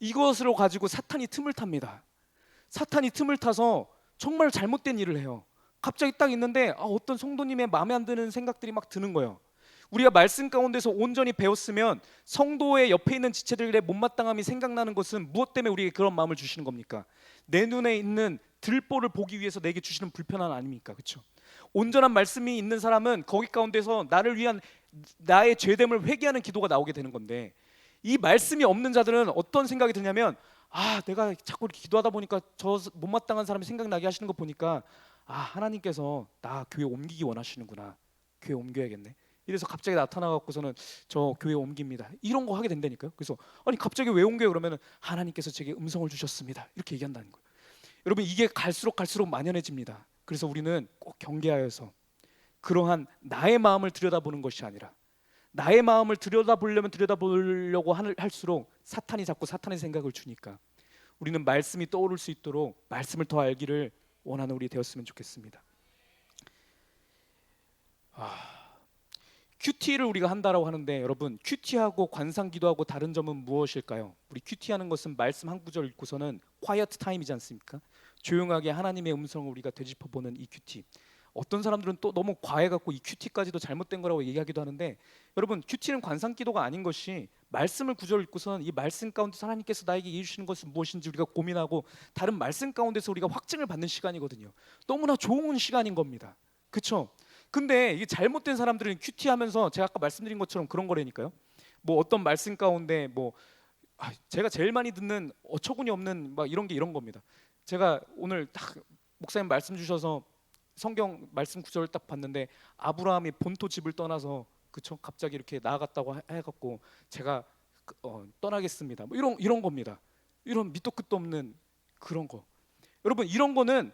이것으로 가지고 사탄이 틈을 탑니다. 사탄이 틈을 타서 정말 잘못된 일을 해요. 갑자기 딱 있는데 어떤 성도님의 마음에 안 드는 생각들이 막 드는 거예요. 우리가 말씀 가운데서 온전히 배웠으면 성도의 옆에 있는 지체들의 못마땅함이 생각나는 것은 무엇 때문에 우리에게 그런 마음을 주시는 겁니까? 내 눈에 있는 들보를 보기 위해서 내게 주시는 불편함 아닙니까? 그렇죠? 온전한 말씀이 있는 사람은 거기 가운데서 나를 위한 나의 죄됨을 회개하는 기도가 나오게 되는 건데, 이 말씀이 없는 자들은 어떤 생각이 드냐면 내가 자꾸 이렇게 기도하다 보니까 저 못마땅한 사람이 생각나게 하시는 거 보니까 하나님께서 나 교회 옮기기 원하시는구나, 교회 옮겨야겠네, 이래서 갑자기 나타나갖고서는 저 교회 옮깁니다, 이런 거 하게 된다니까요. 그래서 갑자기 왜 옮겨요? 그러면 하나님께서 제게 음성을 주셨습니다, 이렇게 얘기한다는 거예요. 여러분, 이게 갈수록 만연해집니다. 그래서 우리는 꼭 경계하여서 그러한 나의 마음을 들여다보는 것이 아니라, 나의 마음을 들여다보려고 할수록 사탄이 자꾸 사탄의 생각을 주니까 우리는 말씀이 떠오를 수 있도록 말씀을 더 알기를 원하는 우리 되었으면 좋겠습니다. 큐티를 우리가 한다라고 하는데, 여러분, 큐티하고 관상기도하고 다른 점은 무엇일까요? 우리 큐티하는 것은 말씀 한 구절 읽고서는 quiet 타임이지 않습니까? 조용하게 하나님의 음성을 우리가 되짚어보는 이 큐티. 어떤 사람들은 또 너무 과해갖고 이 큐티까지도 잘못된 거라고 얘기하기도 하는데, 여러분, 큐티는 관상기도가 아닌 것이 말씀을 구절 읽고서는 이 말씀 가운데서 하나님께서 나에게 얘기해 주시는 것은 무엇인지 우리가 고민하고 다른 말씀 가운데서 우리가 확증을 받는 시간이거든요. 너무나 좋은 시간인 겁니다. 그렇죠? 근데 이게 잘못된 사람들은 큐티하면서 제가 아까 말씀드린 것처럼 그런 거라니까요. 뭐 어떤 말씀 가운데 제가 제일 많이 듣는 어처구니 없는 이런 겁니다. 제가 오늘 딱 목사님 말씀 주셔서 성경 말씀 구절을 딱 봤는데 아브라함이 본토 집을 떠나서 그쵸 갑자기 이렇게 나아갔다고 해갖고 제가 떠나겠습니다. 뭐 이런 겁니다. 이런 밑도 끝도 없는 그런 거. 여러분 이런 거는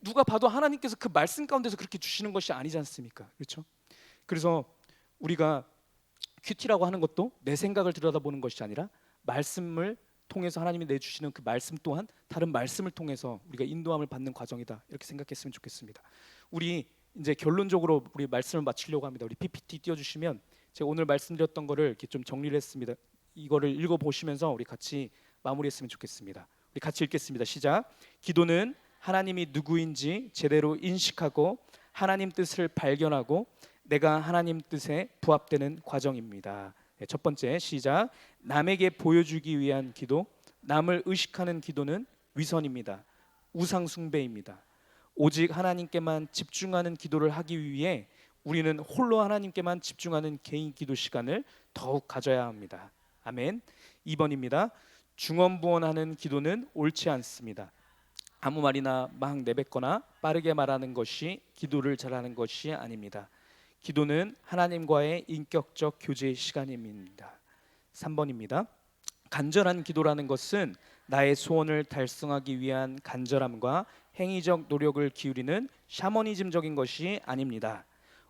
누가 봐도 하나님께서 그 말씀 가운데서 그렇게 주시는 것이 아니지 않습니까? 그렇죠? 그래서 우리가 큐티라고 하는 것도 내 생각을 들여다보는 것이 아니라 말씀을 통해서 하나님이 내주시는 그 말씀 또한 다른 말씀을 통해서 우리가 인도함을 받는 과정이다 이렇게 생각했으면 좋겠습니다. 우리 이제 결론적으로 우리 말씀을 마치려고 합니다. 우리 PPT 띄워주시면 제가 오늘 말씀드렸던 거를 이렇게 좀 정리를 했습니다. 이거를 읽어보시면서 우리 같이 마무리했으면 좋겠습니다. 우리 같이 읽겠습니다. 시작. 기도는 하나님이 누구인지 제대로 인식하고 하나님 뜻을 발견하고 내가 하나님 뜻에 부합되는 과정입니다. 네, 첫 번째 시작. 남에게 보여주기 위한 기도, 남을 의식하는 기도는 위선입니다. 우상 숭배입니다. 오직 하나님께만 집중하는 기도를 하기 위해 우리는 홀로 하나님께만 집중하는 개인 기도 시간을 더욱 가져야 합니다. 아멘. 2번입니다. 중언부언하는 기도는 옳지 않습니다. 아무 말이나 막 내뱉거나 빠르게 말하는 것이 기도를 잘하는 것이 아닙니다. 기도는 하나님과의 인격적 교제의 시간입니다. 3번입니다. 간절한 기도라는 것은 나의 소원을 달성하기 위한 간절함과 행위적 노력을 기울이는 샤머니즘적인 것이 아닙니다.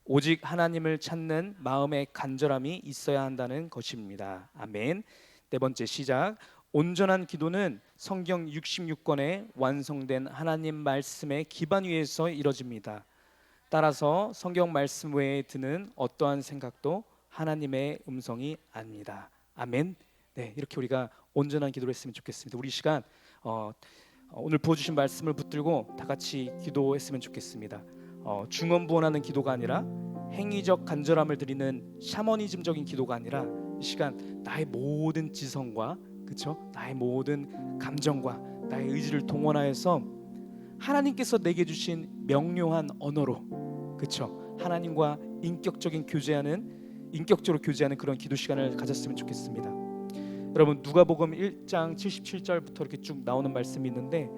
오직 하나님을 찾는 마음의 간절함이 있어야 한다는 것입니다. 아멘. 네 번째 시작. 온전한 기도는 성경 66권의 완성된 하나님 말씀의 기반 위에서 이루어집니다. 따라서 성경 말씀 외에 드는 어떠한 생각도 하나님의 음성이 아닙니다. 아멘. 네, 이렇게 우리가 온전한 기도를 했으면 좋겠습니다. 우리 시간 오늘 부어주신 말씀을 붙들고 다 같이 기도했으면 좋겠습니다. 중언부언하는 기도가 아니라 행위적 간절함을 드리는 샤머니즘적인 기도가 아니라 이 시간 나의 모든 지성과 그렇죠? 나의 모든 감정과 나의 의지를 동원하여서 하나님께서 내게 주신 명료한 언어로 그렇죠? 하나님과 인격적으로 교제하는 그런 기도 시간을 가졌으면 좋겠습니다. 여러분 누가복음 1장 77절부터 이렇게 쭉 나오는 말씀이 있는데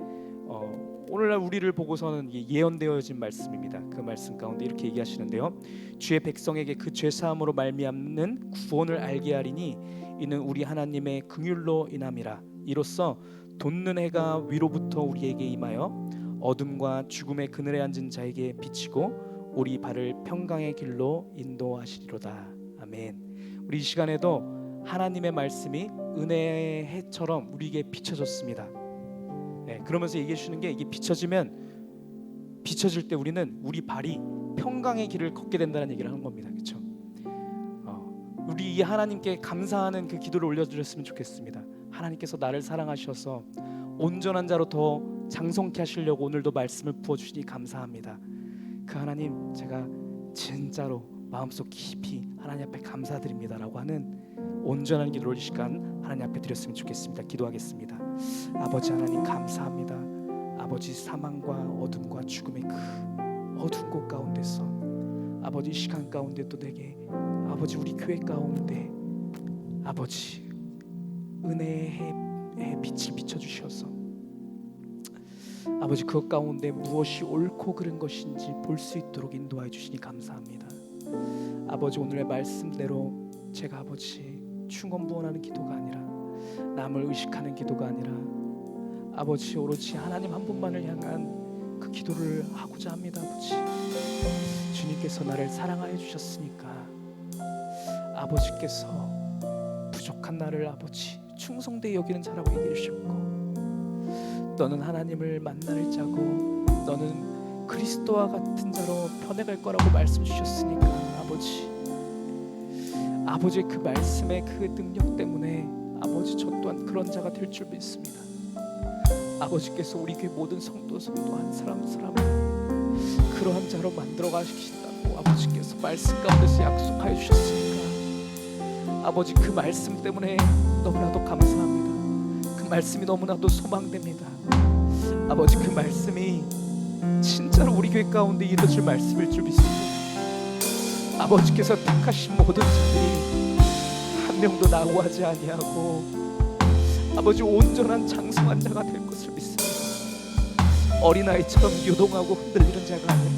오늘날 우리를 보고서는 예언되어진 말씀입니다. 그 말씀 가운데 이렇게 얘기하시는데요. 주의 백성에게 그 죄 사함으로 말미암는 구원을 알게 하리니 이는 우리 하나님의 긍휼로 인함이라. 이로써 돋는 해가 위로부터 우리에게 임하여 어둠과 죽음의 그늘에 앉은 자에게 비치고 우리 발을 평강의 길로 인도하시리로다. 아멘. 우리 이 시간에도 하나님의 말씀이 은혜의 해처럼 우리에게 비춰졌습니다. 네, 그러면서 얘기해 주시는 게 이게 비춰질 때 우리는 우리 발이 평강의 길을 걷게 된다는 얘기를 하는 겁니다. 그렇죠? 우리 이 하나님께 감사하는 그 기도를 올려드렸으면 좋겠습니다. 하나님께서 나를 사랑하셔서 온전한 자로 더 장성케 하시려고 오늘도 말씀을 부어주시니 감사합니다. 그 하나님 제가 진짜로 마음속 깊이 하나님 앞에 감사드립니다라고 하는 온전한 기도를 이 시간 하나님 앞에 드렸으면 좋겠습니다. 기도하겠습니다. 아버지 하나님 감사합니다. 아버지 사망과 어둠과 죽음의 그 어두운 곳 가운데서 아버지 이 시간 가운데 또 내게 아버지 우리 교회 가운데 아버지 은혜의 빛을 비춰주셔서 아버지 그것 가운데 무엇이 옳고 그른 것인지 볼 수 있도록 인도하여 주시니 감사합니다. 아버지 오늘의 말씀대로 제가 아버지 충언부언하는 기도가 아니라 남을 의식하는 기도가 아니라 아버지 오로지 하나님 한 분만을 향한 그 기도를 하고자 합니다. 아버지 주님께서 나를 사랑하여 주셨으니까 아버지께서 부족한 나를 아버지 충성되이 여기는 자라고 얘기해 주셨고 너는 하나님을 만날 자고 너는 그리스도와 같은 자로 변해갈 거라고 말씀 주셨으니까 아버지의 그 말씀의 그 능력 때문에 아버지 저 또한 그런 자가 될 줄 믿습니다. 아버지께서 우리 교회 모든 성도 한 사람을 그러한 자로 만들어 가시긴다고 아버지께서 말씀 가운데서 약속하여 주셨으니까 아버지 그 말씀 때문에 너무나도 감사합니다. 그 말씀이 너무나도 소망됩니다. 아버지 그 말씀이 진짜로 우리 교회 가운데 이루어질 말씀일 줄 믿습니다. 아버지께서 택하신 모든 자들이 한 명도 낙오하지 아니하고 아버지 온전한 장성한 자가 될 것을 믿습니다. 어린아이처럼 요동하고 흔들리는 자가 아니라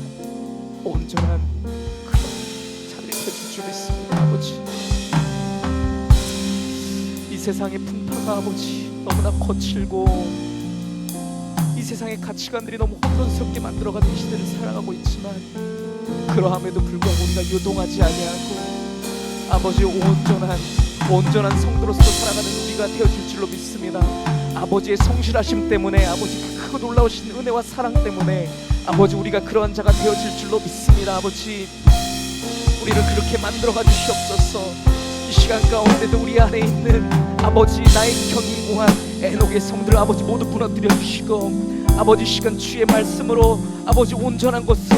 온전한 그런 자들이 되실 줄 믿습니다. 아버지, 이 세상의 풍파가 아버지 너무나 거칠고 이 세상의 가치관들이 너무 혼돈스럽게 만들어가는 이 시대를 살아가고 있지만, 그러함에도 불구하고 우리가 요동하지 아니하고 아버지 온전한 성도로서 살아가는 우리가 되어질 줄로 믿습니다. 아버지의 성실하심 때문에, 아버지 그 크고 놀라우신 은혜와 사랑 때문에 아버지 우리가 그러한 자가 되어질 줄로 믿습니다. 아버지, 우리를 그렇게 만들어가 주시옵소서. 이 시간 가운데도 우리 안에 있는 아버지 나의 경이무한 에녹의 성들을 아버지 모두 무너뜨려 주시고, 아버지 시간 주의 말씀으로 아버지 온전한 것으로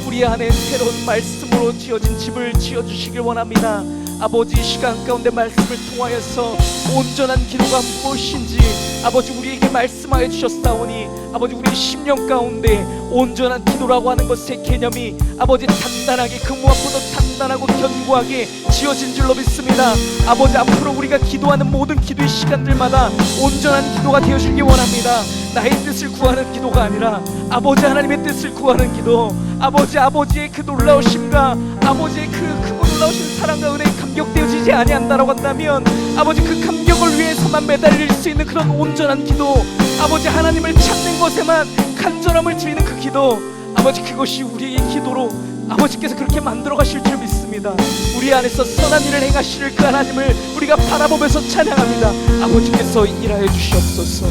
우리 안에 새로운 말씀으로 지어진 집을 지어주시길 원합니다. 아버지 시간 가운데 말씀을 통하여서 온전한 기도가 무엇인지 아버지 우리에게 말씀하여 주셨사오니, 아버지 우리의 심령 가운데 온전한 기도라고 하는 것의 개념이 아버지 단단하게 그 무엇보다 단단하고 견고하게 지어진 줄로 믿습니다. 아버지 앞으로 우리가 기도하는 모든 기도의 시간들마다 온전한 기도가 되어주길 원합니다. 나의 뜻을 구하는 기도가 아니라 아버지 하나님의 뜻을 구하는 기도, 아버지의 그 놀라우심과 아버지의 그 크고 놀라우신 사랑과 은혜에 감격되어지지 아니한다라고 한다면, 아버지 그 감격을 위해서만 매달릴 수 있는 그런 온전한 기도, 아버지 하나님을 찾는 것에만 간절함을 드리는 그 기도, 아버지 그것이 우리의 기도로 아버지께서 그렇게 만들어 가실 줄 믿습니다. 우리 안에서 선한 일을 행하실 그 하나님을 우리가 바라보면서 찬양합니다. 아버지께서 일하여 주시옵소서.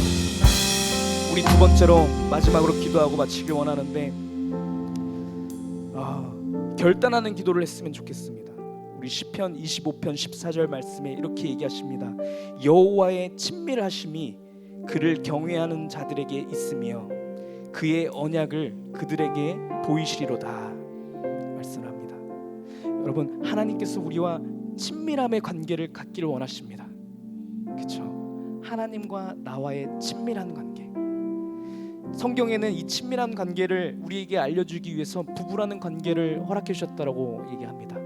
우리 두 번째로 마지막으로 기도하고 마치길 원하는데, 결단하는 기도를 했으면 좋겠습니다. 우리 시편 25편 14절 말씀에 이렇게 얘기하십니다. 여호와의 친밀하심이 그를 경외하는 자들에게 있으며 그의 언약을 그들에게 보이시리로다 말씀을 합니다. 여러분, 하나님께서 우리와 친밀함의 관계를 갖기를 원하십니다. 그렇죠? 하나님과 나와의 친밀한 관계. 성경에는 이 친밀한 관계를 우리에게 알려주기 위해서 부부라는 관계를 허락해 주셨다라고 얘기합니다.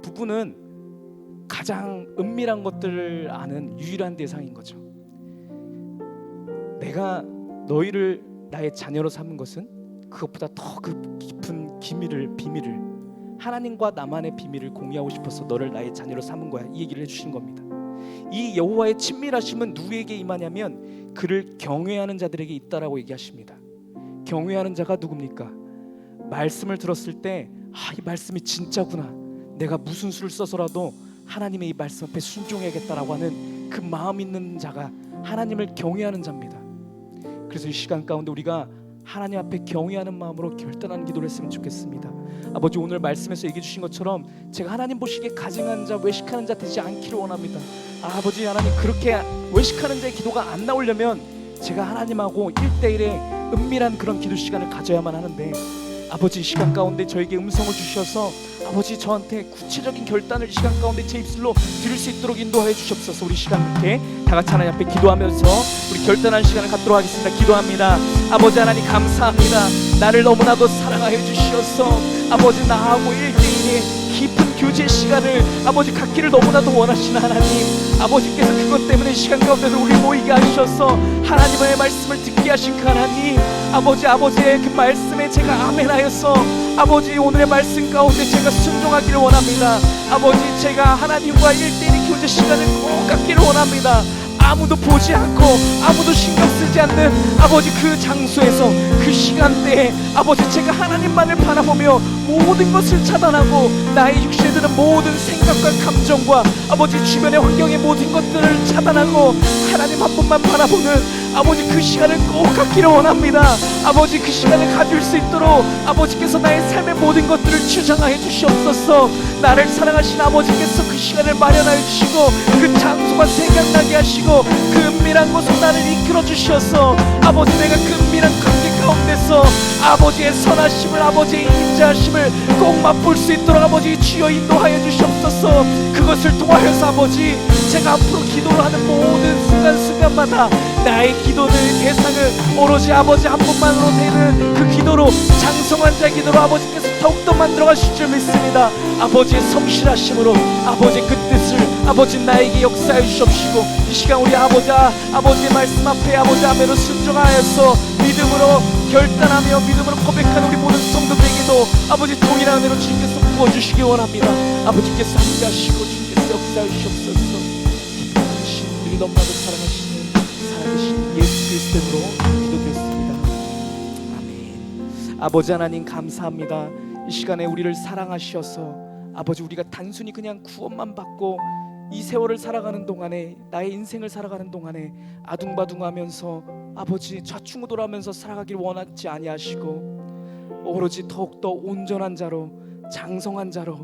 부부는 가장 은밀한 것들을 아는 유일한 대상인 거죠. 내가 너희를 나의 자녀로 삼은 것은 그것보다 더 그 깊은 비밀을 하나님과 나만의 비밀을 공유하고 싶어서 너를 나의 자녀로 삼은 거야, 이 얘기를 해주신 겁니다. 이 여호와의 친밀하심은 누구에게 임하냐면 그를 경외하는 자들에게 있다라고 얘기하십니다. 경외하는 자가 누굽니까? 말씀을 들었을 때 이 말씀이 진짜구나, 내가 무슨 수를 써서라도 하나님의 이 말씀 앞에 순종해야겠다라고 하는 그 마음 있는 자가 하나님을 경외하는 자입니다. 그래서 이 시간 가운데 우리가 하나님 앞에 경외하는 마음으로 결단하는 기도를 했으면 좋겠습니다. 아버지, 오늘 말씀에서 얘기해 주신 것처럼 제가 하나님 보시기에 가증한 자, 외식하는 자 되지 않기를 원합니다. 아버지 하나님, 그렇게 외식하는 자의 기도가 안 나오려면 제가 하나님하고 1대1의 은밀한 그런 기도 시간을 가져야만 하는데, 아버지 시간 가운데 저에게 음성을 주셔서 아버지 저한테 구체적인 결단을 이 시간 가운데 제 입술로 드릴 수 있도록 인도하여 주시옵소서. 우리 시간 함께 다 같이 하나님 앞에 기도하면서 우리 결단하는 시간을 갖도록 하겠습니다. 기도합니다. 아버지 하나님, 감사합니다. 나를 너무나도 사랑하여 주시어서 아버지 나하고 1대1의 깊은 교제 시간을 아버지 갖기를 너무나도 원하시는 하나님, 아버지께서 그것 때문에 시간 가운데서 우리 모이게 하셔서 하나님의 말씀을 듣게 하신 그 하나님, 아버지의 그 말씀에 제가 아멘하여서 아버지 오늘의 말씀 가운데 제가 순종하기를 원합니다. 아버지, 제가 하나님과 1대1 교제 시간을 꼭 갖기를 원합니다. 아무도 보지 않고 아무도 신경 쓰지 않는 아버지 그 장소에서 그 시간대에 아버지 제가 하나님만을 바라보며 모든 것을 차단하고 나의 육신에 드는 모든 생각과 감정과 아버지 주변의 환경의 모든 것들을 차단하고 하나님 한 분만 바라보는 아버지 그 시간을 꼭 갖기를 원합니다. 아버지 그 시간을 가질 수 있도록 아버지께서 나의 삶의 모든 것들을 주장하여 주시옵소서. 나를 사랑하신 아버지께서 그 시간을 마련하여 주시고 그 장소가 생각나게 하시고 그 은밀한 곳으로 나를 이끌어 주셔서 아버지 내가 그 은밀한 관계 가운데서 아버지의 선하심을, 아버지의 인자하심을 꼭 맛볼 수 있도록 아버지 주여 인도하여 주시옵소서. 그것을 통하여서 아버지 제가 앞으로 기도를 하는 모든 순간순간마다 나의 기도의 대상을 오로지 아버지 한 분만으로 되는 그 기도로, 장성한 자의 기도로 아버지께서 더욱더 만들어 가실 줄 믿습니다. 아버지의 성실하심으로 아버지의 그 뜻을 아버지 나에게 역사해 주시옵시고 이 시간 우리 아버지의 말씀 앞에 아버지 아멘으로 순종하여서 믿음으로 결단하며 믿음으로 고백하는 우리 모든 성도들에게도 아버지 동일한 은혜로 주님께서 부어주시기 원합니다. 아버지께서 함께하시고 주님께서 역사해 주시옵소서. 기뻐하신 우리 너무나도 사랑하시는 살아계신 예수 그리스도로 기도드렸습니다. 아멘. 아버지 하나님 감사합니다. 이 시간에 우리를 사랑하셔서 아버지 우리가 단순히 그냥 구원만 받고 이 세월을 살아가는 동안에 나의 인생을 살아가는 동안에 아둥바둥하면서 아버지 좌충우돌하면서 살아가길 원하지 아니하시고 오로지 더욱더 온전한 자로 장성한 자로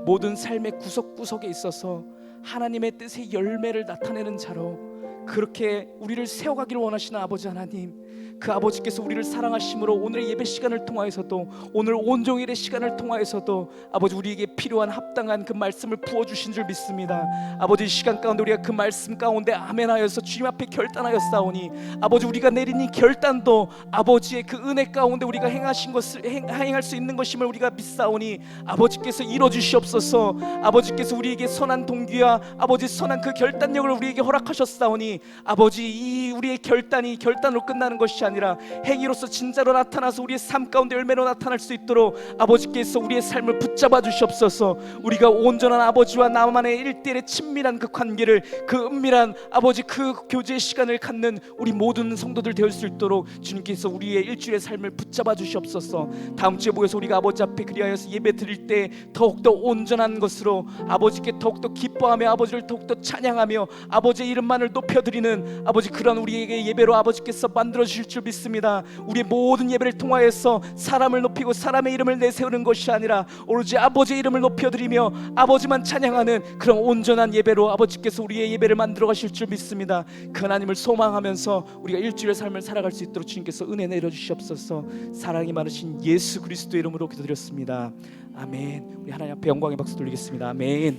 모든 삶의 구석구석에 있어서 하나님의 뜻의 열매를 나타내는 자로 그렇게 우리를 세워가기를 원하시는 아버지 하나님, 그 아버지께서 우리를 사랑하심으로 오늘의 예배 시간을 통하여서도 오늘 온종일의 시간을 통하여서도 아버지 우리에게 필요한 합당한 그 말씀을 부어주신 줄 믿습니다. 아버지 이 시간 가운데 우리가 그 말씀 가운데 아멘하여서 주님 앞에 결단하였사오니 아버지 우리가 내린 이 결단도 아버지의 그 은혜 가운데 우리가 행하신 것을 행할 수 있는 것임을 우리가 믿사오니 아버지께서 이뤄주시옵소서. 아버지께서 우리에게 선한 동기와 아버지 선한 그 결단력을 우리에게 허락하셨사오니 아버지 이 우리의 결단이 결단으로 끝나는 것이 아니라 행위로서 진짜로 나타나서 우리의 삶 가운데 열매로 나타날 수 있도록 아버지께서 우리의 삶을 붙잡아 주시옵소서. 우리가 온전한 아버지와 나만의 일대일의 친밀한 그 관계를 그 은밀한 아버지 그 교제의 시간을 갖는 우리 모든 성도들 되을 수 있도록 주님께서 우리의 일주일의 삶을 붙잡아 주시옵소서. 다음 주에 모여서 우리가 아버지 앞에 그리하여서 예배 드릴 때 더욱더 온전한 것으로 아버지께 더욱더 기뻐하며 아버지를 더욱더 찬양하며 아버지의 이름만을 높여드리는 아버지 그런 우리에게 예배로 아버지께서 만들어 주실 줄 믿습니다. 우리의 모든 예배를 통하여서 사람을 높이고 사람의 이름을 내세우는 것이 아니라 오로지 아버지의 이름을 높여드리며 아버지만 찬양하는 그런 온전한 예배로 아버지께서 우리의 예배를 만들어 가실 줄 믿습니다. 그 하나님을 소망하면서 우리가 일주일의 삶을 살아갈 수 있도록 주님께서 은혜 내려주시옵소서. 사랑이 많으신 예수 그리스도의 이름으로 기도드렸습니다. 아멘. 우리 하나님 앞에 영광의 박수 돌리겠습니다. 아멘.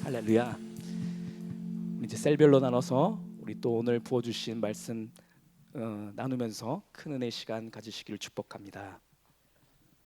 할렐루야. 이제 셀별로 나눠서 우리 또 오늘 부어주신 말씀 나누면서 큰 은혜 시간 가지시기를 축복합니다.